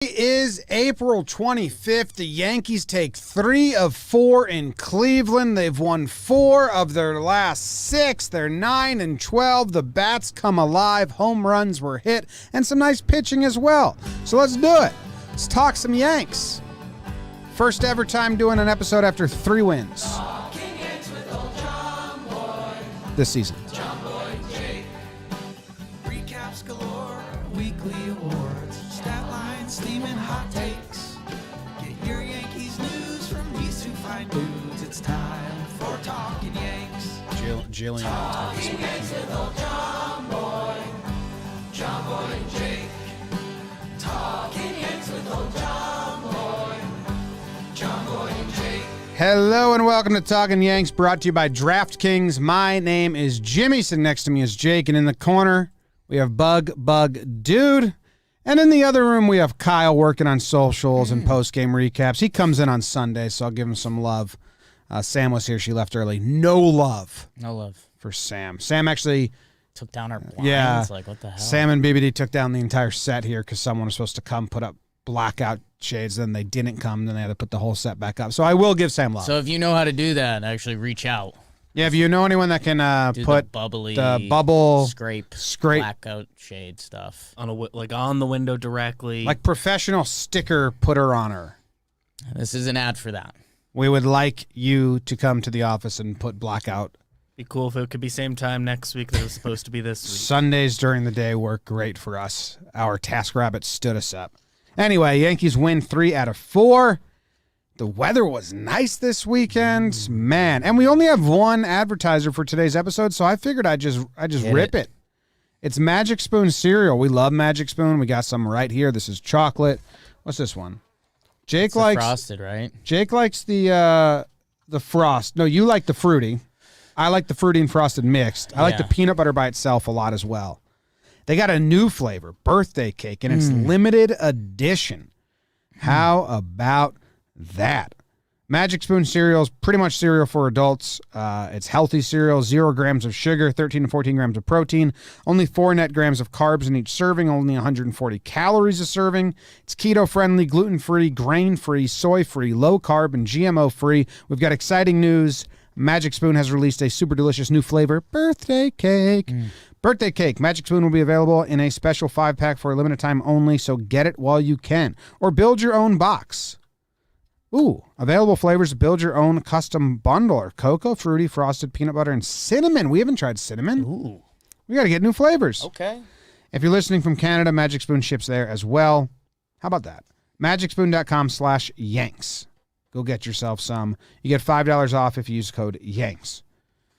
It is April 25th. The Yankees take 3 of 4 in Cleveland. They've won 4 of their last 6. They're 9-12. The bats come alive. Home runs were hit and some nice pitching as well. So let's do it. Let's talk some Yanks. First ever time doing an episode after 3 wins this season. Recaps galore, weekly awards, stat lines, steaming hot takes. Get your Yankees news from these two fine dudes. It's time for Talkin' Yanks. Jillian. Talkin' Yanks with old John Boy and Jake. Talkin' Yanks with old John Boy and Jake. Hello and welcome to Talkin' Yanks, brought to you by DraftKings. My name is Jimmy. Sitting next to me is Jake, and in the corner we have Bug Dude. And in the other room, we have Kyle working on socials and post-game recaps. He comes in on Sunday, so I'll give him some love. Sam was here. She left early. No love for Sam. Sam actually took down our blinds. Yeah. Like, what the hell? Sam and BBD took down the entire set here because someone was supposed to come put up blackout shades. Then they didn't come. Then they had to put the whole set back up. So I will give Sam love. So if you know how to do that, actually reach out. Yeah, if you know anyone that can put the bubble scrape blackout shade stuff on the window directly, like professional sticker putter on her. This is an ad for that. We would like you to come to the office and put blackout. Be cool if it could be same time next week that it was supposed to be this week. Sundays during the day work great for us. Our TaskRabbit stood us up. Anyway, Yankees win 3 out of 4. The weather was nice this weekend, man. And we only have one advertiser for today's episode, so I figured I'd just rip it. It's Magic Spoon cereal. We love Magic Spoon. We got some right here. This is chocolate. What's this one? Jake likes frosted, right? Jake likes the frost. No, you like the fruity. I like the fruity and frosted mixed. I like the peanut butter by itself a lot as well. They got a new flavor, birthday cake, and it's limited edition. How about that? Magic Spoon cereal is pretty much cereal for adults. It's healthy cereal, 0 grams of sugar, 13 to 14 grams of protein, only 4 net grams of carbs in each serving, only 140 calories a serving. It's keto-friendly, gluten-free, grain-free, soy-free, low-carb, and GMO-free. We've got exciting news. Magic Spoon has released a super delicious new flavor, birthday cake. Birthday cake. Magic Spoon will be available in a special 5-pack for a limited time only, so get it while you can. Or build your own box. Ooh, available flavors. Build your own custom bundle are cocoa, fruity, frosted, peanut butter, and cinnamon. We haven't tried cinnamon. Ooh. We got to get new flavors. Okay. If you're listening from Canada, Magic Spoon ships there as well. How about that? MagicSpoon.com/Yanks. Go get yourself some. You get $5 off if you use code Yanks.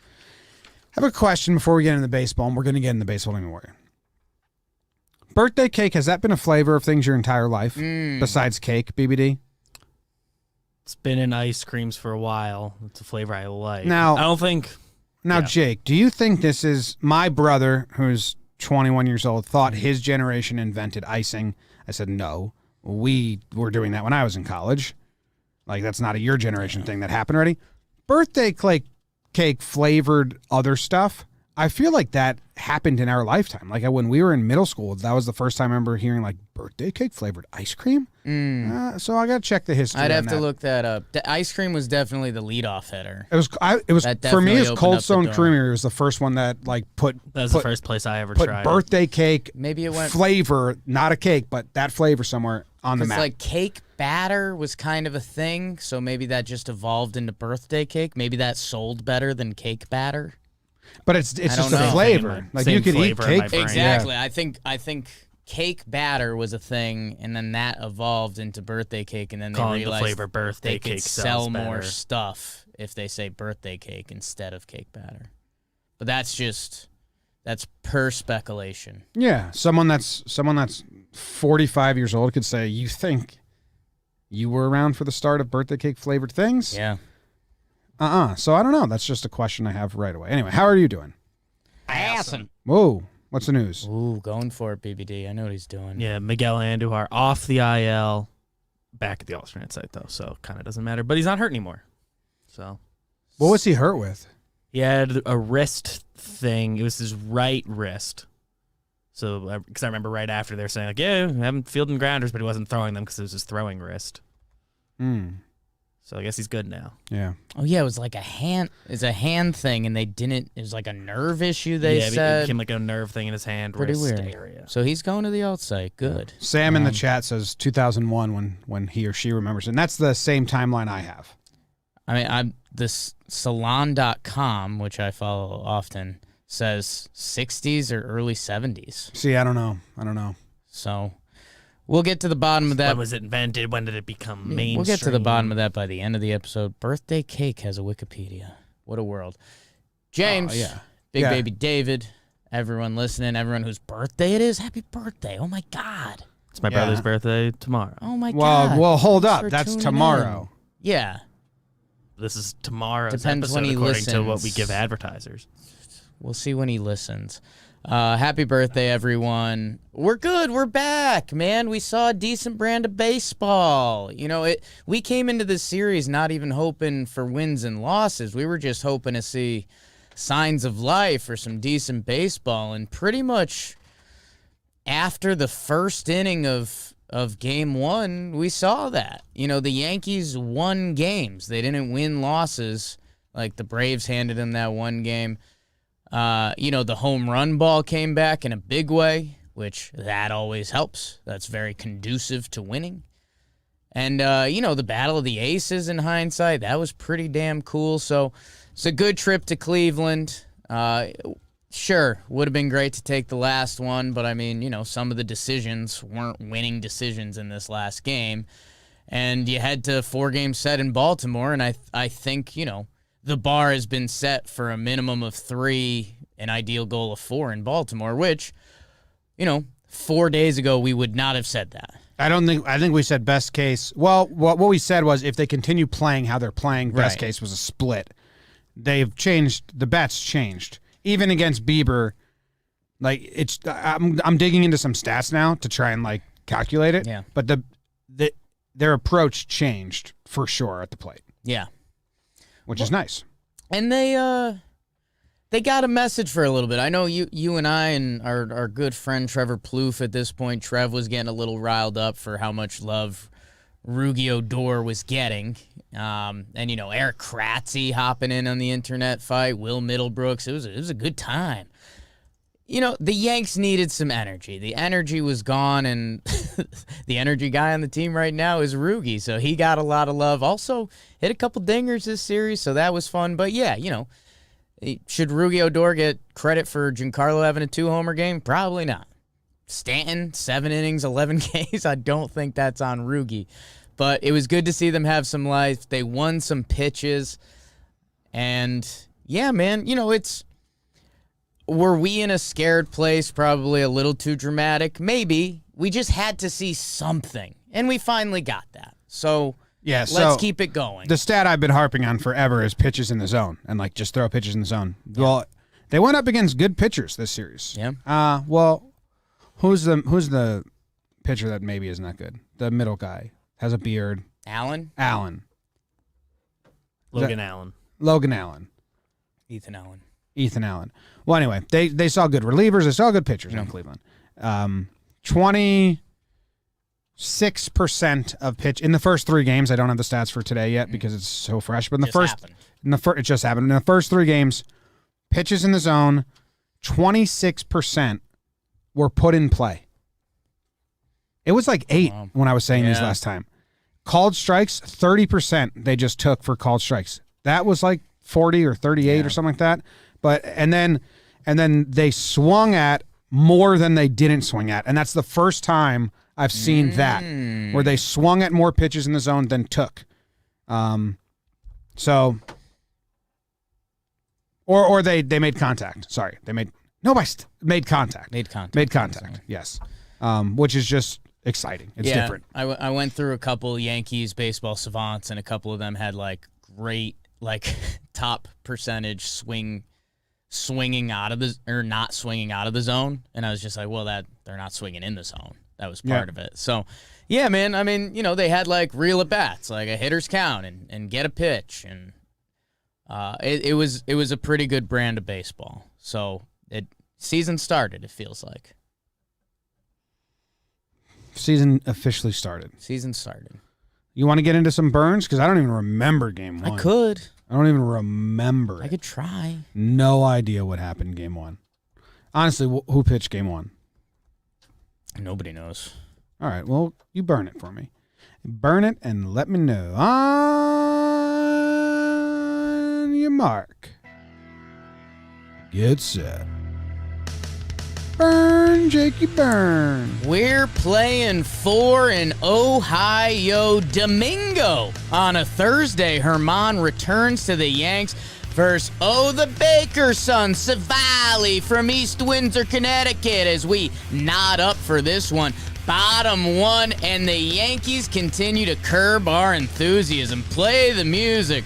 I have a question before we get into the baseball, and we're going to get into baseball anyway. Birthday cake, has that been a flavor of things your entire life besides cake, BBD? It's been in ice creams for a while. It's a flavor I like. Now, I don't think. Jake, do you think this is my brother, who's 21 years old, thought his generation invented icing? I said, no. We were doing that when I was in college. Like, that's not a your generation thing that happened already. Birthday cake flavored other stuff. I feel like that happened in our lifetime. Like when we were in middle school, that was the first time I remember hearing like birthday cake flavored ice cream. So I got to check the history. I'd have to look that up. The ice cream was definitely the leadoff hitter. It was for me. It's Cold Stone Creamery. It was the first one that That's the first place I ever tried. Birthday cake. Maybe it went flavor, not a cake, but that flavor somewhere on the map. Like cake batter was kind of a thing, so maybe that just evolved into birthday cake. Maybe that sold better than cake batter. But it's just a flavor. Like you could eat cake. Exactly. Yeah. I think cake batter was a thing, and then that evolved into birthday cake, and then they realized the flavor birthday they could cake sell more more stuff if they say birthday cake instead of cake batter. But that's per speculation. Yeah, someone that's 45 years old could say, "You think you were around for the start of birthday cake flavored things?" Yeah. So I don't know. That's just a question I have right away. Anyway, how are you doing? Awesome. Whoa. What's the news? Ooh, going for it, BBD. I know what he's doing. Yeah, Miguel Andújar off the IL, back at the alternate site though, so kind of doesn't matter. But he's not hurt anymore. So. What was he hurt with? He had a wrist thing. It was his right wrist. So, because I remember right after they're saying, like, yeah, we haven't fielding grounders, but he wasn't throwing them because it was his throwing wrist. So I guess he's good now. Yeah. Oh yeah, it was like a hand. It's a hand thing, and they didn't. It was like a nerve issue. They said it became like a nerve thing in his hand, pretty wrist weird area. So he's going to the outside. Good. Sam in the chat says 2001 when he or she remembers it. And that's the same timeline I have. I mean, I'm this Salon.com, which I follow often, says 60s or early 70s. See, I don't know. So we'll get to the bottom of that. When was it invented? When did it become mainstream? We'll get to the bottom of that by the end of the episode. Birthday cake has a Wikipedia. What a world. James, Big Baby David, everyone listening, everyone whose birthday it is, happy birthday. Oh, my God. It's my brother's birthday tomorrow. Oh, my God. Well, hold Thanks up. for That's tuning tomorrow. in. Yeah. This is tomorrow's Depends episode when he according to what we listens. give advertisers. We'll see when he listens. Happy birthday, everyone. We're good. We're back, man. We saw a decent brand of baseball. You know, we came into this series not even hoping for wins and losses. We were just hoping to see signs of life or some decent baseball. And pretty much after the first inning of game one, we saw that. You know, the Yankees won games. They didn't win losses like the Braves handed them that one game. You know, the home run ball came back in a big way, which that always helps. That's very conducive to winning. And, you know, the Battle of the Aces in hindsight, that was pretty damn cool. So it's a good trip to Cleveland. Sure, would have been great to take the last one, but I mean, you know, some of the decisions weren't winning decisions in this last game. And you head to 4-game set in Baltimore, and I think, you know, the bar has been set for a minimum of 3, an ideal goal of 4 in Baltimore, which, you know, 4 days ago we would not have said that. I think we said best case. Well, what we said was if they continue playing how they're playing, best case was a split. They've changed. The bets changed. Even against Bieber, like I'm digging into some stats now to try and like calculate it. Yeah. But their approach changed for sure at the plate. Yeah. Which is nice. And they got a message for a little bit. I know you and I and our good friend Trevor Plouffe at this point, Trev was getting a little riled up for how much love Rougned Odor was getting. And, you know, Eric Kratzy hopping in on the internet fight, Will Middlebrooks. It was a good time. You know, the Yanks needed some energy. The energy was gone, and the energy guy on the team right now is Rougie, so he got a lot of love. Also, hit a couple dingers this series, so that was fun. But, yeah, you know, should Rougned Odor get credit for Giancarlo having a 2-homer game? Probably not. Stanton, 7 innings, 11 Ks. I don't think that's on Rougie. But it was good to see them have some life. They won some pitches. And, yeah, man, you know, were we in a scared place? Probably a little too dramatic. Maybe. We just had to see something. And we finally got that. So, yeah, let's keep it going. The stat I've been harping on forever is pitches in the zone and like just throw pitches in the zone. Yeah. Well, they went up against good pitchers this series. Yeah. Well, who's the pitcher that maybe isn't that good? The middle guy has a beard. Allen. Logan Allen. Ethan Allen. Well, anyway, they saw good relievers. They saw good pitchers in Cleveland. 26% of pitch in the first 3 games. I don't have the stats for today yet because it's so fresh. But in the it just happened. In the first 3 games, pitches in the zone, 26% were put in play. It was like 8 when I was saying these last time. Called strikes, 30% they just took for called strikes. That was like 40 or 38 or something like that. But and then they swung at more than they didn't swing at. And that's the first time I've seen that, where they swung at more pitches in the zone than took. So or they made contact. Sorry. Made contact. Made contact. Yes. Which is just exciting. It's different. I went through a couple Yankees baseball savants, and a couple of them had like great like top percentage swinging out of the or not swinging out of the zone, and I was just like, well, that they're not swinging in the zone. That was part of it. So, yeah, man. I mean, you know, they had like real at bats, like a hitter's count and get a pitch, and it was a pretty good brand of baseball. So season started. It feels like. Season officially started. Season started. You want to get into some burns? Because I don't even remember game 1. I could. I don't even remember I could try. No idea what happened in game 1. Honestly, who pitched game 1? Nobody knows. All right, well, you burn it for me. Burn it and let me know. On your mark. Get set. Burn, Jakey, burn. We're playing 4 in Ohio. Domingo on a Thursday. Herman returns to the Yanks versus the Baker son, Savali from East Windsor, Connecticut, as we knot up for this one. Bottom 1, and the Yankees continue to curb our enthusiasm. Play the music.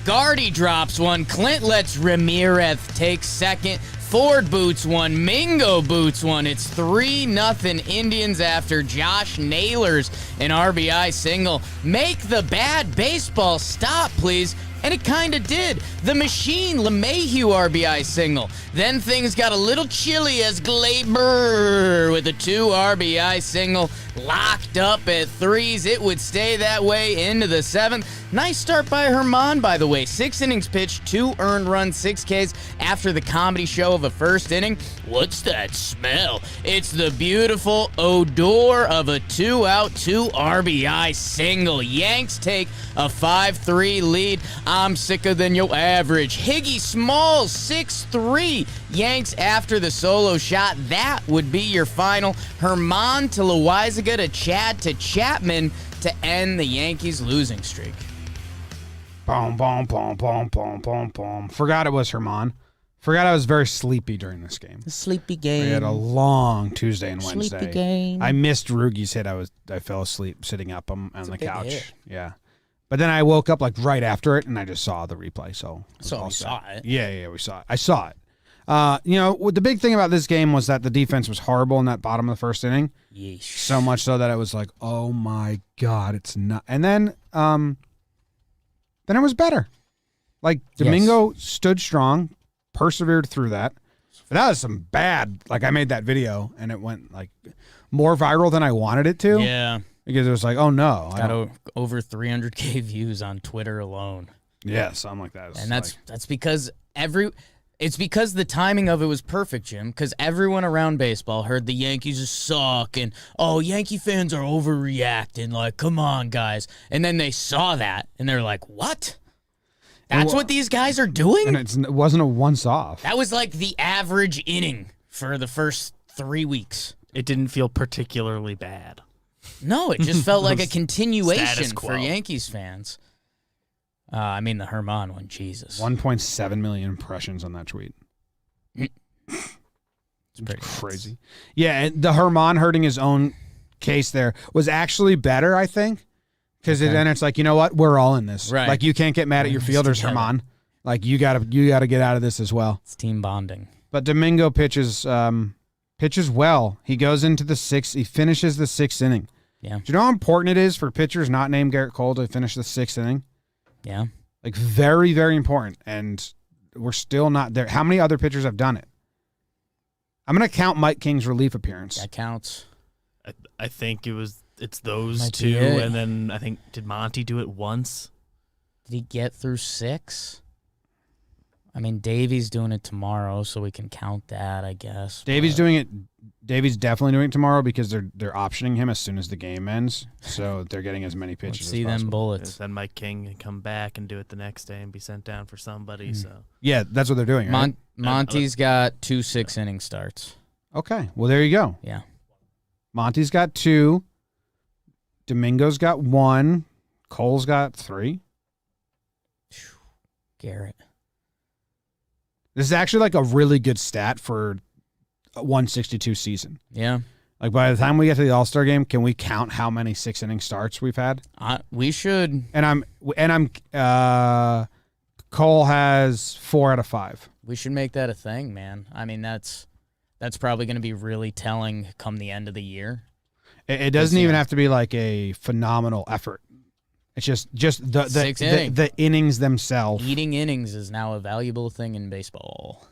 Gardy drops one. Clint lets Ramirez take second. Ford boots one. Mingo boots one. It's 3-0 Indians after Josh Naylor's an RBI single. Make the bad baseball stop, please. And it kind of did. The machine, LeMahieu RBI single. Then things got a little chilly as Glaber with a 2 RBI single. Locked up at 3s. It would stay that way into the 7th. Nice start by Herman, by the way. 6 innings pitched, 2 earned runs, 6 Ks after the comedy show of a first inning. What's that smell? It's the beautiful odor of a 2-out, 2 RBI single. Yanks take a 5-3 lead. I'm sicker than your average. Higgy Smalls, 6-3. Yanks after the solo shot. That would be your final. Herman to Loáisiga to Chad to Chapman to end the Yankees' losing streak. Boom, boom, boom, boom, boom, boom, boom. Forgot it was Herman. Forgot I was very sleepy during this game. The sleepy game. We had a long Tuesday and Wednesday. Sleepy game. I missed Rugi's hit. I fell asleep sitting up on the big couch. hit. Yeah. But then I woke up like right after it, and I just saw the replay. So we saw it. Yeah, we saw it. I saw it. The big thing about this game was that the defense was horrible in that bottom of the first inning. Yeesh. So much so that it was like, oh my God, it's not. And then it was better. Like Domingo stood strong, persevered through that. But that was some bad. Like I made that video and it went like more viral than I wanted it to. Yeah. Because it was like, oh no, Got over 300K views on Twitter alone. Yeah, something like that. And that's because it's because the timing of it was perfect, Jim, because everyone around baseball heard the Yankees suck and, Yankee fans are overreacting, like, come on, guys. And then they saw that, and they're like, what? That's what these guys are doing? And it wasn't a once-off. That was like the average inning for the first 3 weeks. It didn't feel particularly bad. No, it just felt like a continuation Status quo. for Yankees fans. The Herman one, Jesus. 1.7 million impressions on that tweet. It's pretty crazy. nuts. Yeah, and the Herman hurting his own case there was actually better, I think, because then it's like, you know what, we're all in this. Right. Like you can't get mad at your fielders, together. Herman. Like you gotta get out of this as well. It's team bonding. But Domingo pitches well. He goes into the 6th. He finishes the 6th inning. Yeah. Do you know how important it is for pitchers not named Garrett Cole to finish the 6th inning? Yeah. Like very, very important. And we're still not there. How many other pitchers have done it? I'm going to count Mike King's relief appearance. That counts. I think it's those Might two, be it. and then I think, did Monty do it once? Did he get through 6? Davey's doing it tomorrow, so we can count that, I guess. Davies doing it. Davies definitely doing it tomorrow because they're optioning him as soon as the game ends. So they're getting as many pitches Let's as see possible. them bullets. Then Mike King can come back and do it the next day and be sent down for somebody. So Yeah, that's what they're doing. Right? Monty's got 2 6-inning starts. Okay, well there you go. Yeah. Monty's got 2. Domingo's got 1. Cole's got 3. Garrett. This is actually like a really good stat for a 162 season. Yeah. Like by the time we get to the All-Star game, can we count how many 6-inning starts we've had? We should. And Cole has 4 out of 5. We should make that a thing, man. That's probably going to be really telling come the end of the year. It doesn't even have to be like a phenomenal effort. It's just the innings themselves. Eating innings is now a valuable thing in baseball.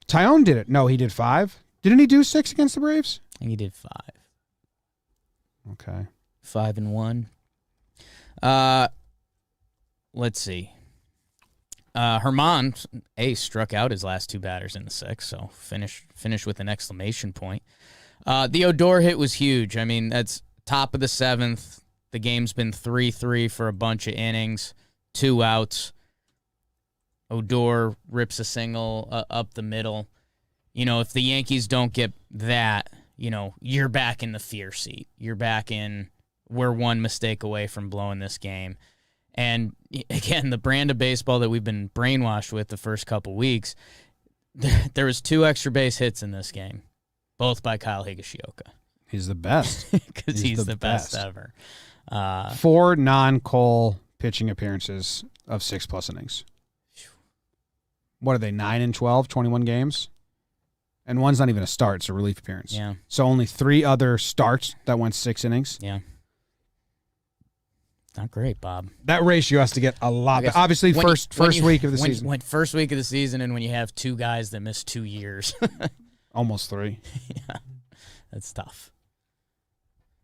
Tyone did it. No, he did 5. Didn't he do 6 against the Braves? I think he did 5. Okay. 5-1. Let's see. Herman Ace struck out his last 2 batters in the 6th, so finish with an exclamation point. The Odor hit was huge. I mean, that's top of the 7th. The game's been 3-3 for a bunch of innings, 2 outs. Odor rips a single up the middle. You know, if the Yankees don't get that, you know, you're back in the fear seat. You're back in, we're one mistake away from blowing this game. And again, the brand of baseball that we've been brainwashed with the first couple weeks, there was 2 extra base hits in this game, both by Kyle Higashioka. He's the best. Because he's the best ever. 4 non-Cole pitching appearances of 6+ innings. What are they, 9-12, 21 games? And one's not even a start, it's a relief appearance. Yeah. So only 3 other starts that went 6 innings. Yeah. Not great, Bob. That ratio has to get a lot. Obviously, first week of the season. When first week of the season, and when you have 2 guys that missed 2 years. Almost 3. Yeah, that's tough.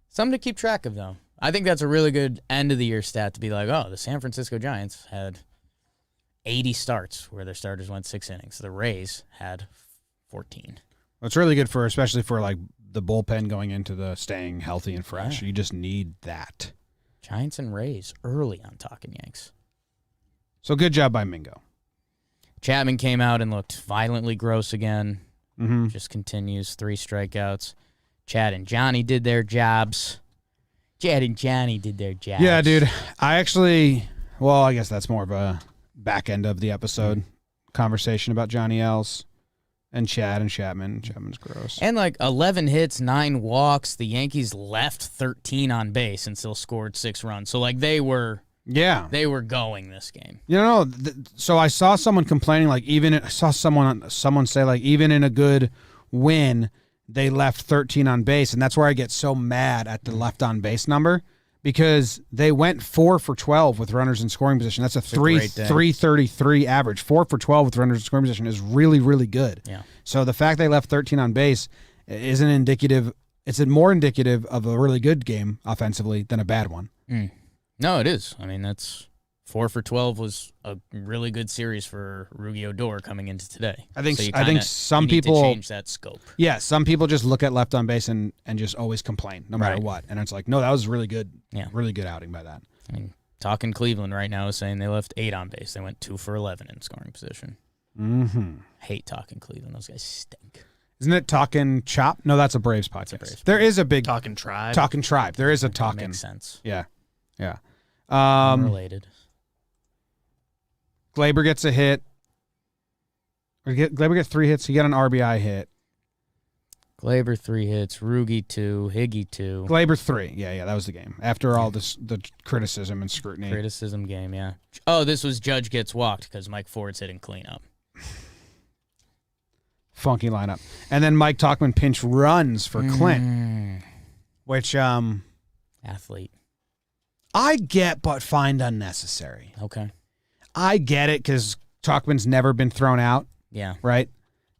Something to keep track of, though. I think that's a really good end-of-the-year stat to be like, oh, the San Francisco Giants had 80 starts where their starters went 6 innings. The Rays had 14. Well, it's really good especially for like the bullpen going into the staying healthy and fresh. Yeah. You just need that. Giants and Rays early on Talkin' Yanks. So good job by Mingo. Chapman came out and looked violently gross again. Mm-hmm. Just continues 3 strikeouts. Chad and Johnny did their jobs. Yeah, dude. I guess that's more of a back end of the episode conversation about Johnny L's and Chad and Chapman. Chapman's gross. And like 11 hits, 9 walks. The Yankees left 13 on base and still scored 6 runs. So like they were going this game. You know, so I saw someone complaining someone say like even in a good win they left 13 on base, and that's where I get so mad at the left on base number because they went 4 for 12 with runners in scoring position. That's a 333 average. 4 for 12 with runners in scoring position is really, really good. Yeah. So the fact they left 13 on base isn't indicative. It's more indicative of a really good game offensively than a bad one. No, it is. I mean, that's 4 for 12 was a really good series for Rougned Odor coming into today. I think some people need to change that scope. Yeah, some people just look at left on base and just always complain no matter what. And it's like, no, that was really good. Yeah. Really good outing by that. I mean, Talkin' Cleveland right now is saying they left 8 on base. They went 2 for 11 in scoring position. Mm-hmm. Hate Talkin' Cleveland. Those guys stink. Isn't it Talkin' Chop? No, that's a Braves podcast. There is a big Talkin' Tribe. Talkin' Tribe. There is a Talkin'. Makes sense. Yeah. Related. Glaber gets a hit. Glaber gets 3 hits. He got an RBI hit. Glaber 3 hits. Rugi 2. Higgy 2. Glaber 3. Yeah, that was the game. After all the criticism and scrutiny. Criticism game, yeah. Oh, this was Judge gets walked because Mike Ford's hitting cleanup. Funky lineup. And then Mike Tauchman pinch runs for Clint. Which, athlete. I get, but find unnecessary. Okay. I get it because Tauchman's never been thrown out. Yeah. Right?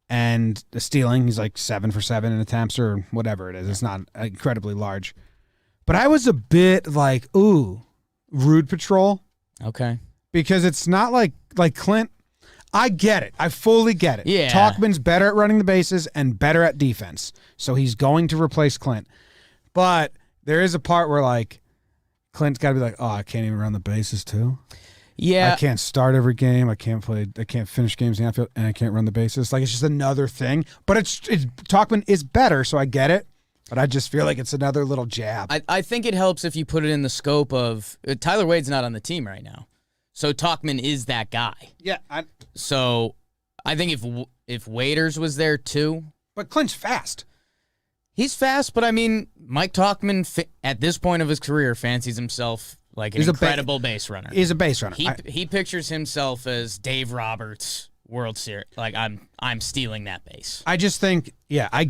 And the stealing, he's like 7 for 7 in attempts or whatever it is. Yeah. It's not incredibly large. But I was a bit like, ooh, rude patrol. Okay. Because it's not like Clint. I get it. I fully get it. Yeah. Tauchman's better at running the bases and better at defense. So he's going to replace Clint. But there is a part where like Clint's got to be like, oh, I can't even run the bases too. Yeah. I can't start every game. I can't finish games in the outfield, and I can't run the bases. Like, it's just another thing. But it's Tauchman is better, so I get it. But I just feel like it's another little jab. I think it helps if you put it in the scope of Tyler Wade's not on the team right now. So Tauchman is that guy. Yeah. So I think if Waiters was there too. But Clint's fast. He's fast, but I mean, Mike Tauchman at this point of his career fancies himself like an incredible base runner. He's a base runner. He pictures himself as Dave Roberts World Series. Like I'm stealing that base. I just think, yeah, I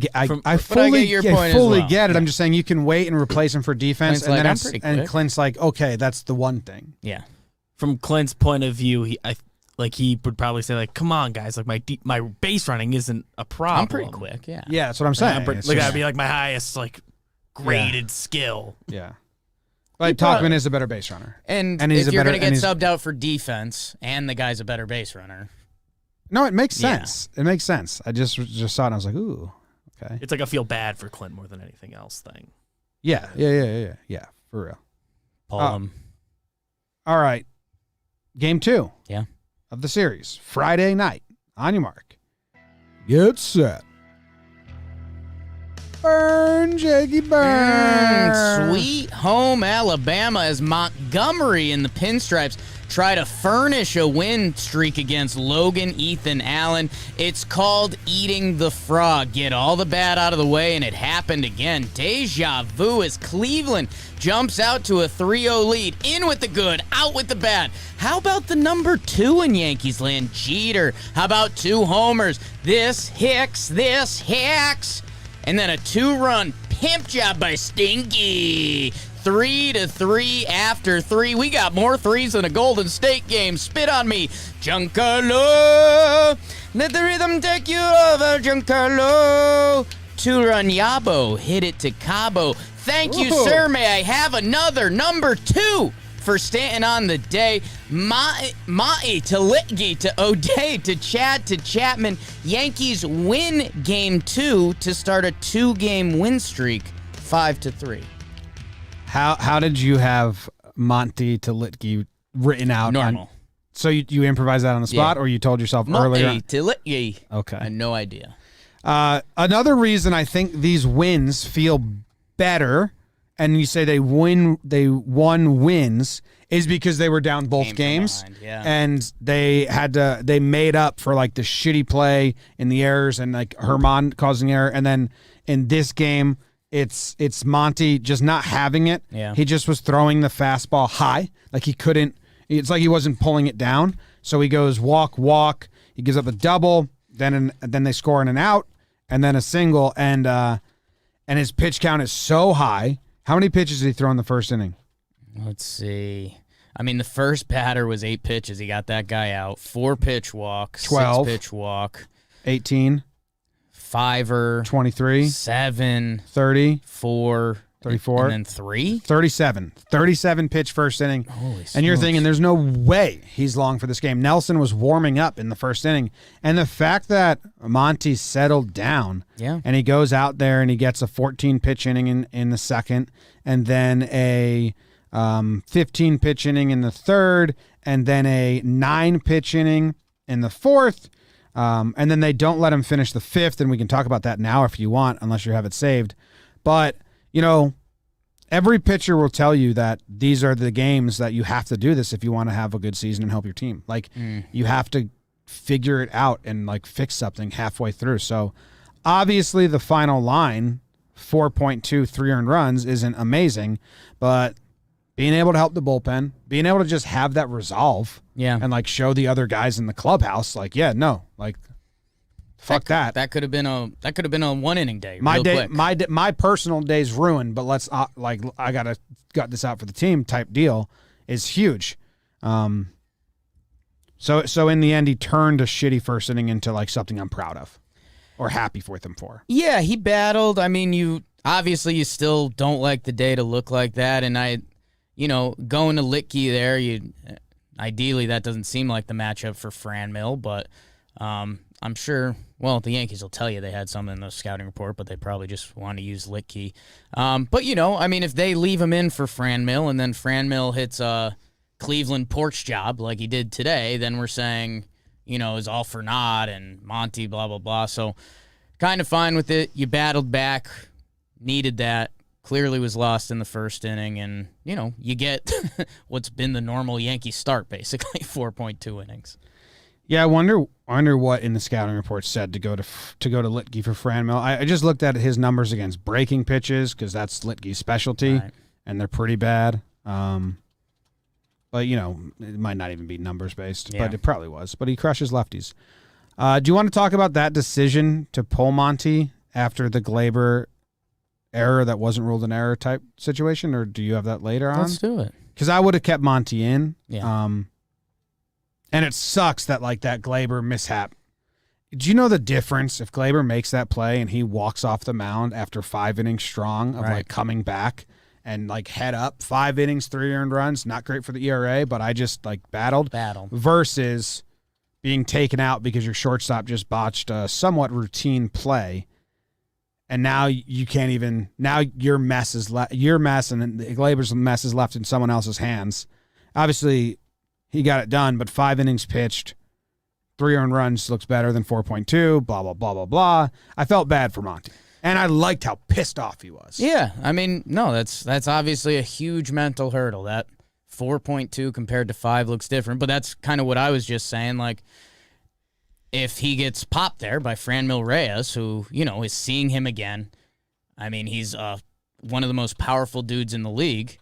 fully get your point fully as well. get it. Yeah. I'm just saying you can wait and replace him for defense, Clint's and Clint's like, okay, that's the one thing. Yeah. From Clint's point of view, like he would probably say like, "Come on, guys, like my base running isn't a problem." I'm pretty quick, yeah. Yeah, that's what I'm saying. Like It's that'd just- be like my highest like graded skill. yeah. Like Talkin is a better base runner. And he's if a you're better- going to and get he's- subbed out for defense and the guy's a better base runner. No, it makes Yeah. sense. It makes sense. I just saw it and I was like, ooh, okay. It's like I feel bad for Clint more than anything else thing. Yeah, for real. Pull him. All right. Game 2. Yeah. Of the series. Friday night. On your mark. Get set. Burn, Jakey, burn. Sweet home Alabama as Montgomery in the pinstripes try to furnish a win streak against Logan Ethan Allen. It's called eating the frog. Get all the bad out of the way, and it happened again. Deja vu as Cleveland jumps out to a 3-0 lead. In with the good, out with the bad. How about the number 2 in Yankees land, Jeter? How about 2 homers? This Hicks. And then a 2-run pimp job by Stinky. 3-3 after 3. We got more threes than a Golden State game. Spit on me, Giancarlo. Let the rhythm take you over, Giancarlo. 2-run Yabo hit it to Cabo. Thank you, Whoa. sir. May I have another number 2 for Stanton on the day? Mai to Litke to O'Day to Chad to Chapman. Yankees win game 2 to start a 2-game win streak, 5-3. How did you have Monty to Litke written out? Normal. So you improvised that on the spot, or you told yourself earlier? Mai to Litke. I Okay. had no idea. Another reason I think these wins feel better, and you say they won wins, is because they were down both Game from games, behind, yeah. and they made up for like the shitty play in the errors and like Herman causing error, and then in this game it's Monty just not having it. Yeah. He just was throwing the fastball high, like he couldn't. It's like he wasn't pulling it down, so he goes walk. He gives up a double, then they score in an out, and then a single, and his pitch count is so high. How many pitches did he throw in the first inning? Let's see. I mean, the first batter was 8 pitches. He got that guy out. 4 pitch walk, 12. 6 pitch walk, 18, 5er, 23, 7, 30, 4, 34, and then 3. 37. 37 pitch first inning. Holy And you're smokes. thinking there's no way he's long for this game. Nelson was warming up in the first inning. And the fact that Monty settled down Yeah. and he goes out there and he gets a 14 pitch inning in the second, and then a 15 pitch inning in the third, and then a 9 pitch inning in the fourth. And then they don't let him finish the fifth, and we can talk about that now if you want, unless you have it saved. But, you know, every pitcher will tell you that these are the games that you have to do this if you want to have a good season and help your team. Like, you have to figure it out and, like, fix something halfway through. So, obviously, the final line, 4.2 3 earned runs, isn't amazing, but being able to help the bullpen, being able to just have that resolve, Yeah. and like show the other guys in the clubhouse, like, yeah, no, like, fuck that. That could have been a 1-inning day. My real day, quick. my personal day's ruined, but let's like I gotta gut this out for the team type deal is huge. So in the end, he turned a shitty first inning into like something I'm proud of or happy with him for. Yeah, he battled. I mean, you still don't like the day to look like that, and going to Litke there, ideally that doesn't seem like the matchup for Franmil, but I'm sure. Well, the Yankees will tell you they had something in the scouting report, but they probably just want to use Litke. But I mean, if they leave him in for Franmil and then Franmil hits a Cleveland porch job like he did today, then we're saying, is all for naught and Monty, blah, blah, blah. So kind of fine with it. You battled back, needed that, clearly was lost in the first inning, and, you get what's been the normal Yankee start, basically, 4.2 innings. Yeah, I wonder what in the scouting report said to go to Litke for Franmil. I just looked at his numbers against breaking pitches because that's Litke's specialty, Right. and they're pretty bad. But it might not even be numbers based, Yeah. but it probably was. But he crushes lefties. Do you want to talk about that decision to pull Monty after the Glaber error that wasn't ruled an error type situation, or do you have that later on? Let's do it. Because I would have kept Monty in. Yeah. And it sucks that like that Glaber mishap. Do you know the difference if Glaber makes that play and he walks off the mound after 5 innings strong of like coming back and like head up 5 innings, 3 earned runs, not great for the ERA, but I just like battled versus being taken out because your shortstop just botched a somewhat routine play. And now you can't even, now your mess and Glaber's mess is left in someone else's hands. Obviously, he got it done, but 5 innings pitched, 3 earned runs looks better than 4.2, blah, blah, blah, blah, blah. I felt bad for Monty. And I liked how pissed off he was. Yeah, I mean, no, that's obviously a huge mental hurdle. That 4.2 compared to 5 looks different, but that's kind of what I was just saying, like, if he gets popped there by Franmil Reyes, who, you know, is seeing him again, I mean, he's one of the most powerful dudes in the league,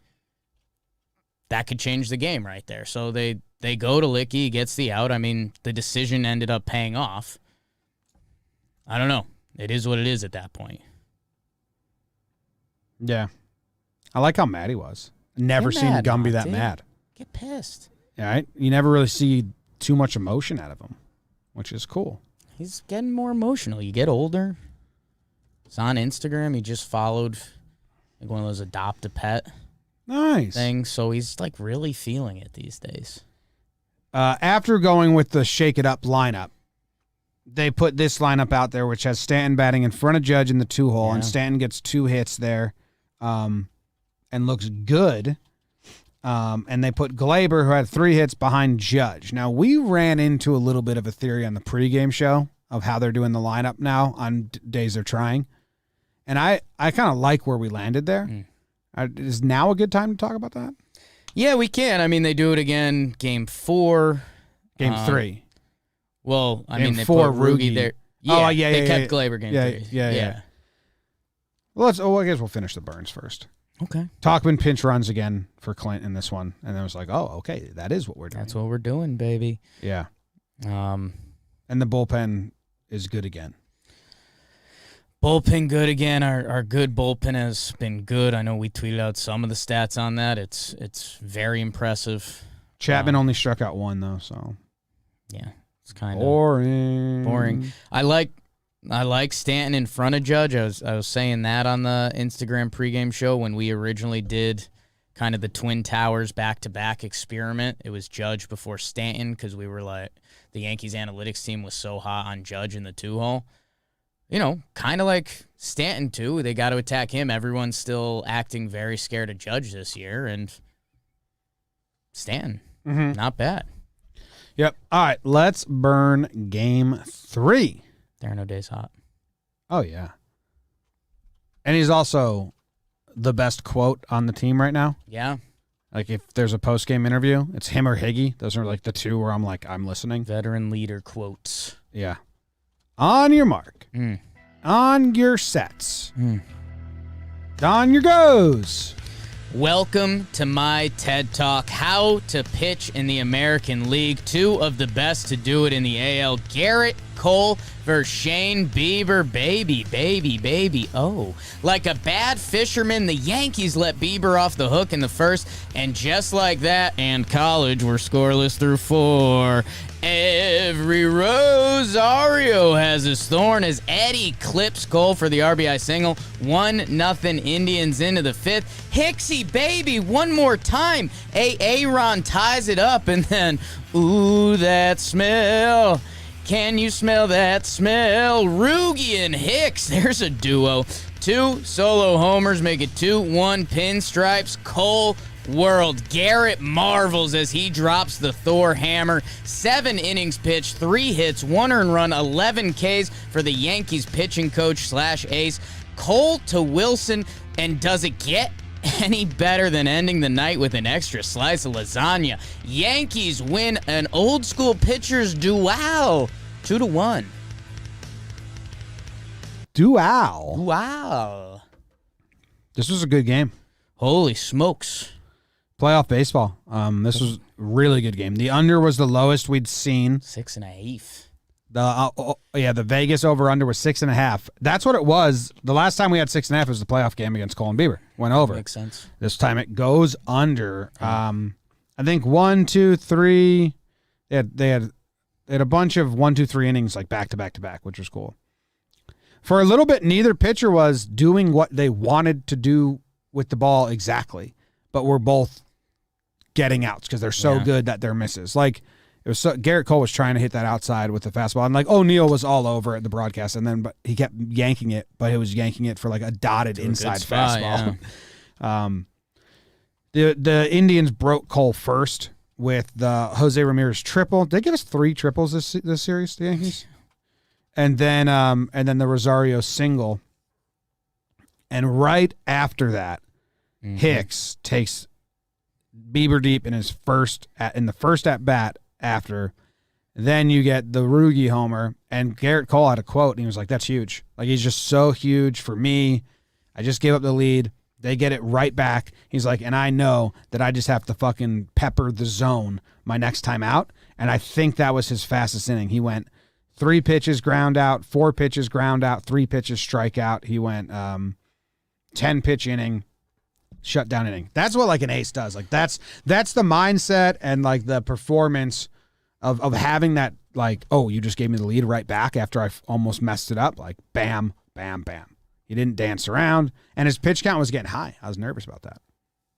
that could change the game right there. So they go to Licky, he gets the out. I mean, the decision ended up paying off. I don't know. It is what it is at that point. Yeah. I like how mad he was. Never seen Gumby that mad. Get pissed. All right? You never really see too much emotion out of him, which is cool. He's getting more emotional. You get older. He's on Instagram. He just followed like one of those adopt a pet things. So he's like really feeling it these days. After going with the shake it up lineup, they put this lineup out there, which has Stanton batting in front of Judge in the 2-hole, and Stanton gets 2 hits there and looks good. And they put Glaber, who had 3 hits, behind Judge. Now, we ran into a little bit of a theory on the pregame show of how they're doing the lineup now on days they're trying. And I kind of like where we landed there. Is now a good time to talk about that? Yeah, we can. I mean, they do it again game 4. Game 3. Well, I game mean, they 4, put Rougned there. Yeah, they kept Glaber game 3. Yeah. Well, I guess we'll finish the burns first. Okay. Talkin pinch runs again for Clint in this one, and then it was like, oh, okay, that is what we're doing. That's what we're doing, baby. Yeah. And the bullpen is good again. Bullpen good again. Our good bullpen has been good. I know we tweeted out some of the stats on that. It's very impressive. Chapman only struck out 1 though, so yeah, it's kind of boring. I like Stanton in front of Judge. I was saying that on the Instagram pregame show when we originally did kind of the Twin Towers back-to-back experiment. It was Judge before Stanton because we were like, the Yankees analytics team was so hot on Judge in the 2-hole. You know, kind of like Stanton too. They got to attack him. Everyone's still acting very scared of Judge this year, and Stanton, not bad. Yep. All right, let's burn game 3. There are no days hot. Oh, yeah. And he's also the best quote on the team right now. Yeah. Like, if there's a post-game interview, it's him or Higgy. Those are, like, the 2 where I'm like, I'm listening. Veteran leader quotes. Yeah. On your mark. On your sets. On your goes. Welcome to my TED Talk, How to Pitch in the American League. 2 of the best to do it in the AL. Garrett Cole versus Shane Bieber. Baby. Oh. Like a bad fisherman, the Yankees let Bieber off the hook in the first, and just like that, and college were scoreless through 4. Every Rosario has his thorn as Eddie clips Cole for the RBI single. 1-0 Indians into the 5th. Hicksy, baby, one more time. Aaron ties it up, and then, ooh, that smell. Can you smell that smell? Rugi and Hicks, there's a duo. 2 solo homers make it 2-1 pinstripes. Cole world. Garrett marvels as he drops the Thor hammer. 7 innings pitched, 3 hits, 1 earned run, 11 Ks for the Yankees pitching coach / ace. Cole to Wilson, and does it get any better than ending the night with an extra slice of lasagna? Yankees win an old school pitchers duel, 2-1. Duel. Wow. This was a good game. Holy smokes. Playoff baseball. This was a really good game. The under was the lowest we'd seen. 6.5. The Vegas over-under was 6.5. That's what it was. The last time we had 6.5 was the playoff game against Cole and Bieber. Went over. Makes sense. This time it goes under. I think 1, 2, 3, They had a bunch of 1, 2, 3 innings like back to back to back, which was cool. For a little bit, neither pitcher was doing what they wanted to do with the ball exactly, but were both getting outs because they're so good that they're misses. Like it was Garrett Cole was trying to hit that outside with the fastball, and like O'Neill was all over at the broadcast, and then but he kept yanking it, but he was yanking it for like a dotted inside fastball. Yeah. The Indians broke Cole first with the Jose Ramirez triple. Did they give us 3 triples this series, the Yankees? And then the Rosario single. And right after that, Hicks takes Bieber deep in the first at bat after. Then you get the Rougned homer, and Garrett Cole had a quote, and he was like, "That's huge. Like he's just so huge for me. I just gave up the lead. They get it right back." He's like, "And I know that I just have to fucking pepper the zone my next time out." And I think that was his fastest inning. He went 3 pitches ground out, 4 pitches ground out, 3 pitches strikeout. He went 10 pitch inning, shutdown inning. That's what like an ace does. Like that's the mindset and like the performance of having that like, oh, you just gave me the lead right back after I almost messed it up. Like bam, bam, bam. He didn't dance around, and his pitch count was getting high. I was nervous about that.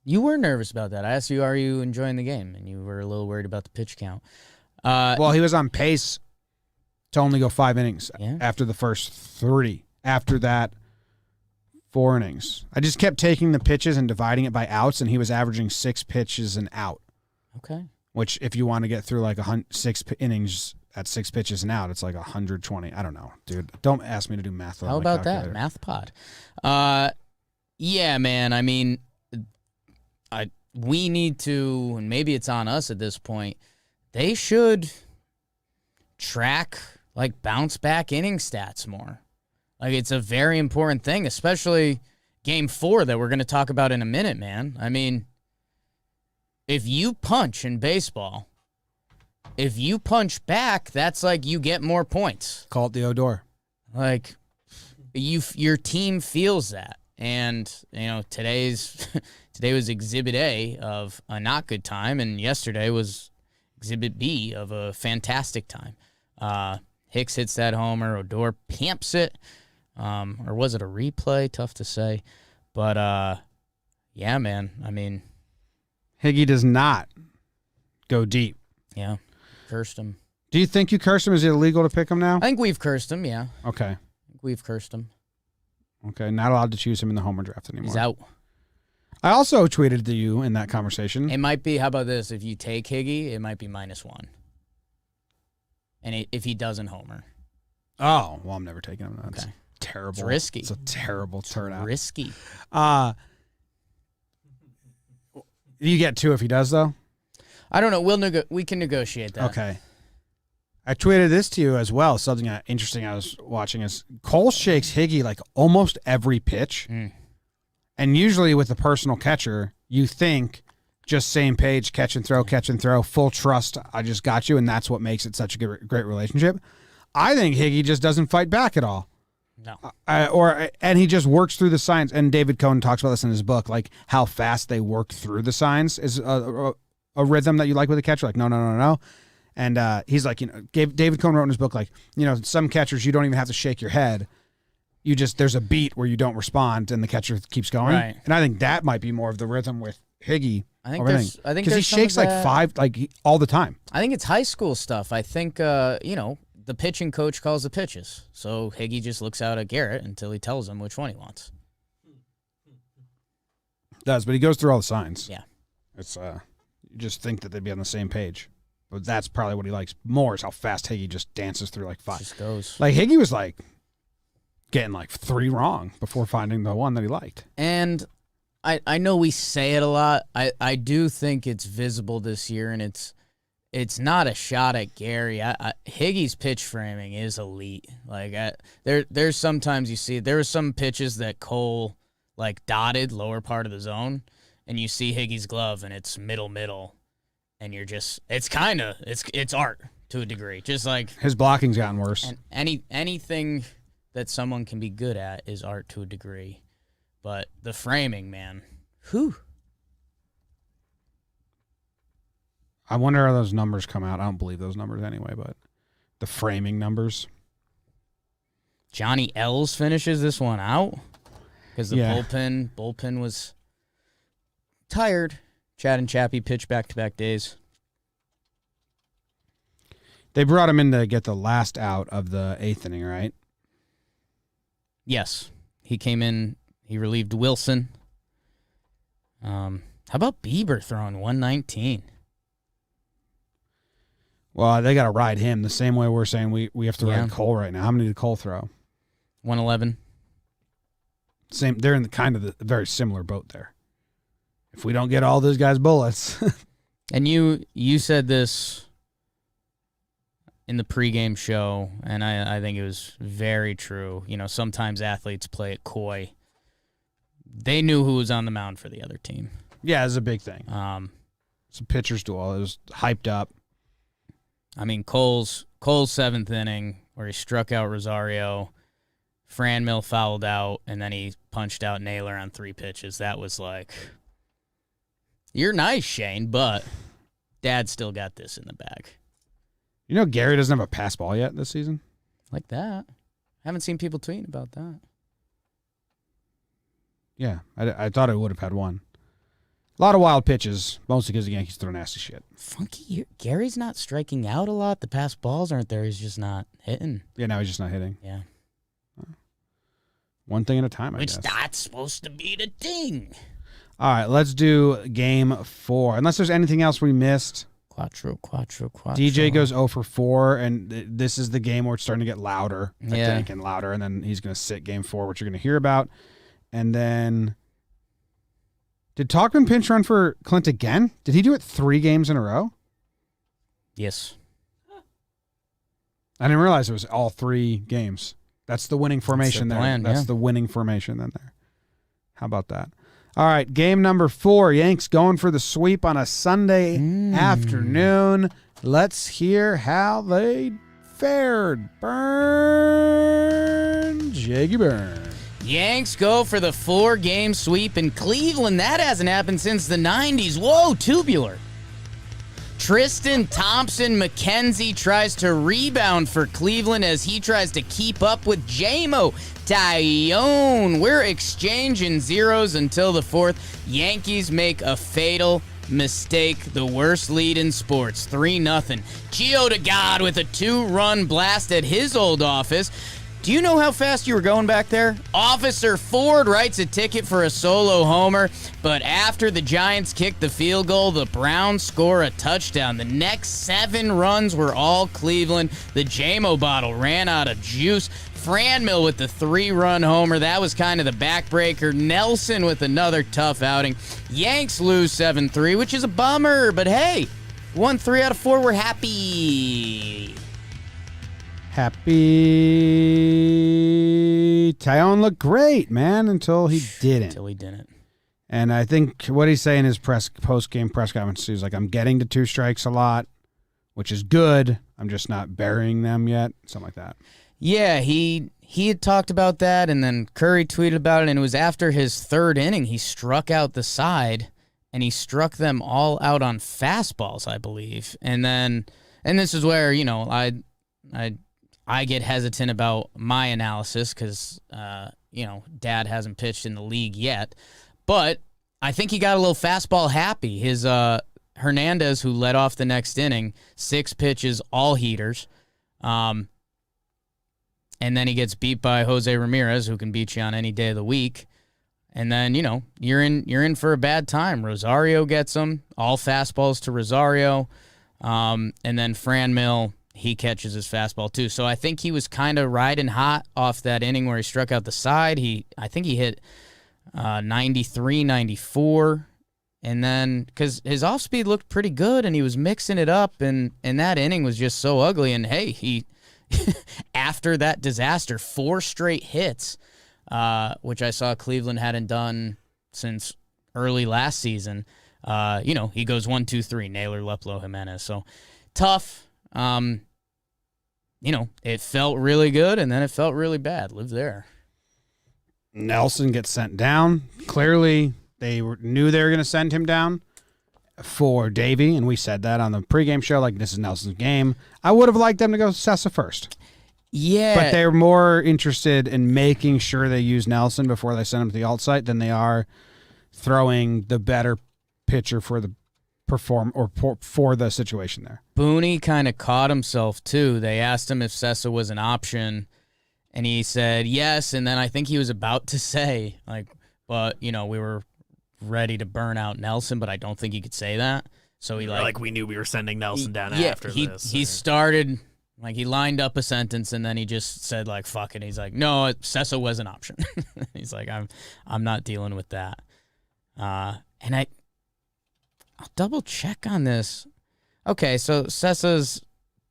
You were nervous about that. I asked you, are you enjoying the game? And you were a little worried about the pitch count. Well, he was on pace to only go 5 innings after the first 3. After that, 4 innings. I just kept taking the pitches and dividing it by outs, and he was averaging 6 pitches an out. Okay. Which, if you want to get through like 6 innings at 6 pitches an out, it's like 120. I don't know, dude. Don't ask me to do math. How about that? Math pod. Yeah, man. I mean, we need to, and maybe it's on us at this point, they should track like bounce back inning stats more. Like it's a very important thing, especially game 4 that we're going to talk about in a minute, man. I mean, if you punch in baseball, if you punch back, that's like you get more points. Call it the Odor. Like your team feels that. And, you know, today was exhibit A of a not good time, and yesterday was exhibit B of a fantastic time. Hicks hits that homer, Odor pamps it. Or was it a replay? Tough to say. But, yeah, man. I mean, Higgy does not go deep. Yeah. Cursed him. Do you think you cursed him? Is it illegal to pick him now? I think we've cursed him, yeah. Okay. I think we've cursed him. Okay, not allowed to choose him in the homer draft anymore. He's out. I also tweeted to you in that conversation. It might be, how about this? If you take Higgy, it might be -1. And if he doesn't homer. Oh, well, I'm never taking him. That's okay. Terrible. It's risky. It's a terrible turnout. Risky. You get 2 if he does, though? I don't know. We can negotiate that. Okay. I tweeted this to you as well. Something interesting I was watching is Cole shakes Higgy like almost every pitch. And usually with a personal catcher, you think just same page, catch and throw, full trust. I just got you, and that's what makes it such a great relationship. I think Higgy just doesn't fight back at all. No. And he just works through the signs. And David Cohn talks about this in his book, like how fast they work through the signs is a rhythm that you like with a catcher. Like, no. And he's like, you know, David Cohn wrote in his book, like, you know, some catchers, you don't even have to shake your head. You just, there's a beat where you don't respond and the catcher keeps going. Right. And I think that might be more of the rhythm with Higgy. I think because he shakes like 5, like all the time. I think it's high school stuff. I think, you know, the pitching coach calls the pitches. So Higgy just looks out at Garrett until he tells him which one he wants. Does, but he goes through all the signs. Yeah. It's, you just think that they'd be on the same page. But that's probably what he likes more is how fast Higgy just dances through like 5. Just goes. Like Higgy was like getting like 3 wrong before finding the one that he liked. And I know we say it a lot. I do think it's visible this year, and it's not a shot at Gary. Higgy's pitch framing is elite. Like there's sometimes you see there were some pitches that Cole like dotted lower part of the zone, and you see Higgy's glove and it's middle. And you're just, it's art to a degree. Just like his blocking's gotten worse. And anything that someone can be good at is art to a degree. But the framing, man, whew. I wonder how those numbers come out. I don't believe those numbers anyway, but the framing numbers. Johnny Els finishes this one out because the Yeah. bullpen was tired. Chad and Chappie pitched back-to-back days. They brought him in to get the last out of the 8th inning, right? Yes. He came in. He relieved Wilson. How about Bieber throwing 119? Well, they got to ride him the same way we're saying we have to Yeah. ride Cole right now. How many did Cole throw? 111. Same. They're in the very similar boat there. If we don't get all those guys bullets. And you said this in the pregame show, and I think it was very true. You know, sometimes athletes play it coy. They knew who was on the mound for the other team. Yeah, it's a big thing. It's a pitcher's duel. It was hyped up. I mean, Cole's 7th inning where he struck out Rosario, Franmil fouled out, and then he punched out Naylor on 3 pitches. That was like, you're nice, Shane, but Dad still got this in the bag. You know Gary doesn't have a pass ball yet this season? Like that. Haven't seen people tweeting about that. Yeah, I thought I would have had one. A lot of wild pitches, mostly because the Yankees throw nasty shit. Funky. Gary's not striking out a lot. The pass balls aren't there. He's just not hitting. Yeah, now he's just not hitting. Yeah. One thing at a time, I Which guess. that's supposed to be the thing. All right, let's do game 4. Unless there's anything else we missed. Quattro. DJ goes 0 for 4, and this is the game where it's starting to get louder, I Yeah. think, and louder, and then he's going to sit game 4, which you're going to hear about. And then, did Talkin pinch run for Clint again? Did he do it 3 games in a row? Yes. I didn't realize it was all 3 games. That's the winning formation there. plan, That's yeah. the winning formation then there. How about that? All right, game number 4. Yanks going for the sweep on a Sunday afternoon. Let's hear how they fared. Burn, Jiggy Burn. Yanks go for the 4-game sweep in Cleveland. That hasn't happened since the 90s. Whoa, tubular. Tristan Thompson McKenzie tries to rebound for Cleveland as he tries to keep up with J-Mo. Tyone. We're exchanging zeros until the 4th. Yankees make a fatal mistake. The worst lead in sports. 3-0. Gio to God with a 2-run blast at his old office. Do you know how fast you were going back there? Officer Ford writes a ticket for a solo homer, but after the Giants kick the field goal, the Browns score a touchdown. The next 7 runs were all Cleveland. The J-Mo bottle ran out of juice. Franmil with the 3-run homer. That was kind of the backbreaker. Nelson with another tough outing. Yanks lose 7-3, which is a bummer, but hey, won 3 out of 4. We're happy. Happy. Tyone looked great, man, until he didn't. Until he didn't. And I think what he's saying in his post-game press conference, he's like, I'm getting to 2 strikes a lot, which is good. I'm just not burying them yet. Something like that. Yeah, he had talked about that, and then Curry tweeted about it, and it was after his 3rd inning. He struck out the side, and he struck them all out on fastballs, I believe. And this is where, you know, I get hesitant about my analysis because, you know, Dad hasn't pitched in the league yet. But I think he got a little fastball happy. His Hernandez, who led off the next inning, 6 pitches, all heaters. And then he gets beat by Jose Ramirez, who can beat you on any day of the week. And then, you know, you're in for a bad time. Rosario gets him, all fastballs to Rosario. And then Franmil, he catches his fastball too. So I think he was kind of riding hot off that inning where he struck out the side. I think he hit 93, 94. And then, because his off-speed looked pretty good and he was mixing it up, and that inning was just so ugly. And hey, he after that disaster, 4 straight hits, which I saw Cleveland hadn't done since early last season. You know, he goes 1, 2, 3, Naylor, Leplo, Jimenez. So tough. You know, it felt really good and then it felt really bad. Live there. Nelson gets sent down. Clearly, they knew they were going to send him down. for Davey, and we said that on the pregame show, like this is Nelson's game. I would have liked them to go Sessa first. Yeah. But they're more interested in making sure they use Nelson before they send him to the alt site than they are throwing the better pitcher for the for the situation there. Booney kind of caught himself too. They asked him if Sessa was an option, and he said yes, and then I think he was about to say, like, but, we were ready to burn out Nelson, but I don't think he could say that. So he we knew we were sending Nelson down after this. He started, he lined up a sentence, and then he just said, fuck it. He's like, no, Sessa was an option. He's like, I'm not dealing with that. And I'll double check on this. Okay, so Sessa's